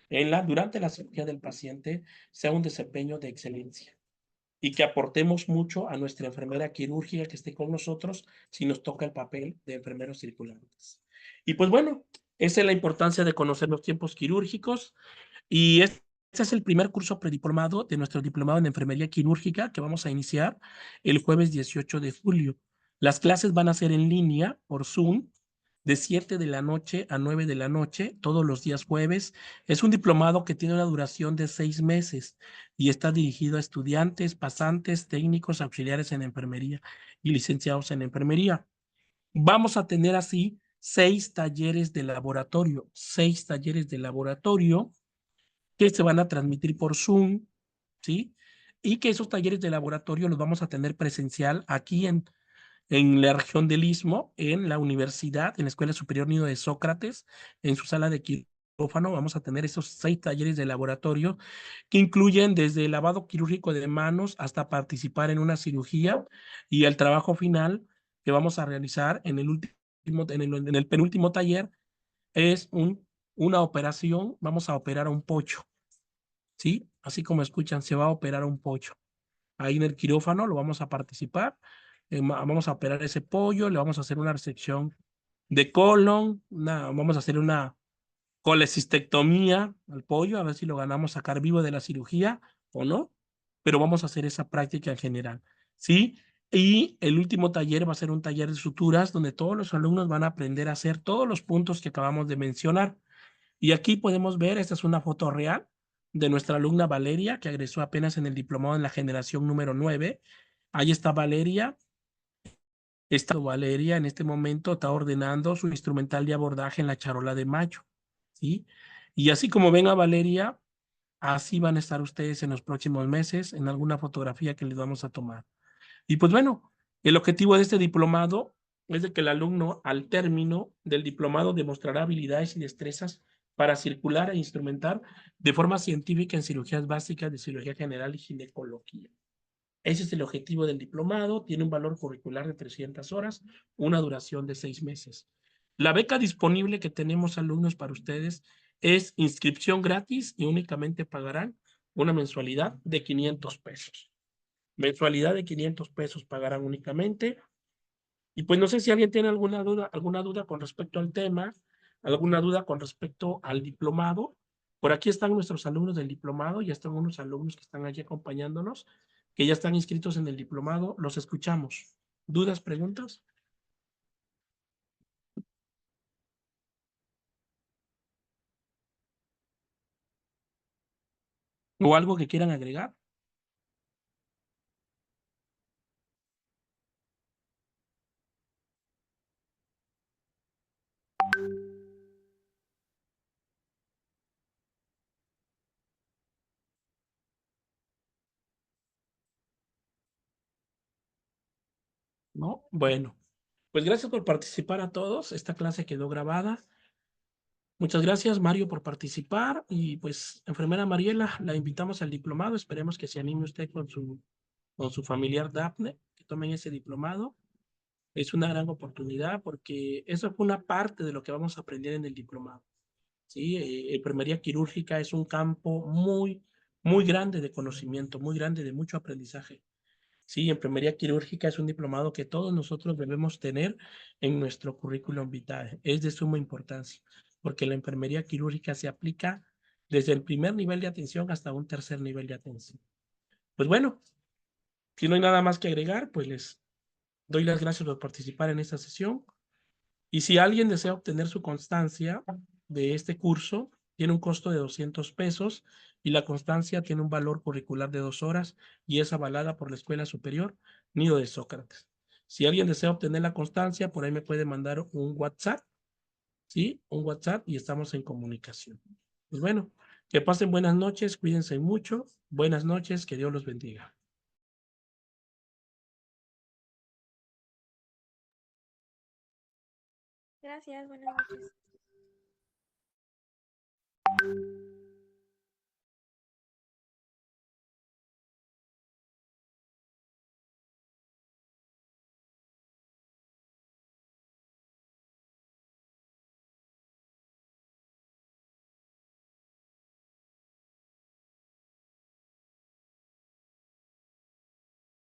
durante la cirugía del paciente, sea un desempeño de excelencia y que aportemos mucho a nuestra enfermera quirúrgica que esté con nosotros si nos toca el papel de enfermeros circulantes. Y pues bueno, esa es la importancia de conocer los tiempos quirúrgicos y este es el primer curso prediplomado de nuestro diplomado en enfermería quirúrgica que vamos a iniciar el jueves 18 de julio. Las clases van a ser en línea por Zoom de 7 de la noche a 9 de la noche, todos los días jueves. Es un diplomado que tiene una duración de 6 meses y está dirigido a estudiantes, pasantes, técnicos, auxiliares en enfermería y licenciados en enfermería. Vamos a tener así 6 talleres de laboratorio, 6 talleres de laboratorio que se van a transmitir por Zoom, ¿sí? Y que esos talleres de laboratorio los vamos a tener presencial aquí en la región del Istmo, en la universidad, en la Escuela Superior Nido de Sócrates, en su sala de quirófano. Vamos a tener esos 6 talleres de laboratorio que incluyen desde el lavado quirúrgico de manos hasta participar en una cirugía y el trabajo final que vamos a realizar en el penúltimo taller es una operación. Vamos a operar a un pollo, ¿sí? Así como escuchan, se va a operar un pollo. Ahí en el quirófano lo vamos a participar. Vamos a operar ese pollo, le vamos a hacer una resección de colon, vamos a hacer una colecistectomía al pollo, a ver si lo ganamos sacar vivo de la cirugía o no, pero vamos a hacer esa práctica en general, ¿sí? Y el último taller va a ser un taller de suturas donde todos los alumnos van a aprender a hacer todos los puntos que acabamos de mencionar. Y aquí podemos ver, esta es una foto real de nuestra alumna Valeria, que egresó apenas en el diplomado en la generación número 9. Ahí está Valeria. Valeria en este momento está ordenando su instrumental de abordaje en la charola de mayo, ¿sí? Y así como ven a Valeria, así van a estar ustedes en los próximos meses en alguna fotografía que les vamos a tomar. Y pues bueno, el objetivo de este diplomado es de que el alumno al término del diplomado demostrará habilidades y destrezas para circular e instrumentar de forma científica en cirugías básicas de cirugía general y ginecología. Ese es el objetivo del diplomado, tiene un valor curricular de 300 horas, una duración de 6 meses. La beca disponible que tenemos alumnos para ustedes es inscripción gratis y únicamente pagarán una mensualidad de 500 pesos. Mensualidad de 500 pesos pagarán únicamente. Y pues no sé si alguien tiene alguna duda con respecto al tema, alguna duda con respecto al diplomado. Por aquí están nuestros alumnos del diplomado, ya están unos alumnos que están allí acompañándonos, que ya están inscritos en el diplomado. Los escuchamos. ¿Dudas, preguntas? ¿O algo que quieran agregar? ¿No? Bueno, pues gracias por participar a todos. Esta clase quedó grabada. Muchas gracias, Mario, por participar. Y pues, enfermera Mariela, la invitamos al diplomado. Esperemos que se anime usted con su familiar Daphne, que tomen ese diplomado. Es una gran oportunidad porque eso fue una parte de lo que vamos a aprender en el diplomado. ¿Sí? Enfermería quirúrgica es un campo muy grande de conocimiento, muy grande de mucho aprendizaje. Sí, enfermería quirúrgica es un diplomado que todos nosotros debemos tener en nuestro currículum vitae. Es de suma importancia, porque la enfermería quirúrgica se aplica desde el primer nivel de atención hasta un tercer nivel de atención. Pues bueno, si no hay nada más que agregar, pues les doy las gracias por participar en esta sesión. Y si alguien desea obtener su constancia de este curso, tiene un costo de 200 pesos y la constancia tiene un valor curricular de 2 horas y es avalada por la Escuela Superior Nido de Sócrates. Si alguien desea obtener la constancia, por ahí me puede mandar un WhatsApp, ¿sí? Un WhatsApp y estamos en comunicación. Pues bueno, que pasen buenas noches, cuídense mucho. Buenas noches, que Dios los bendiga. Gracias, buenas noches.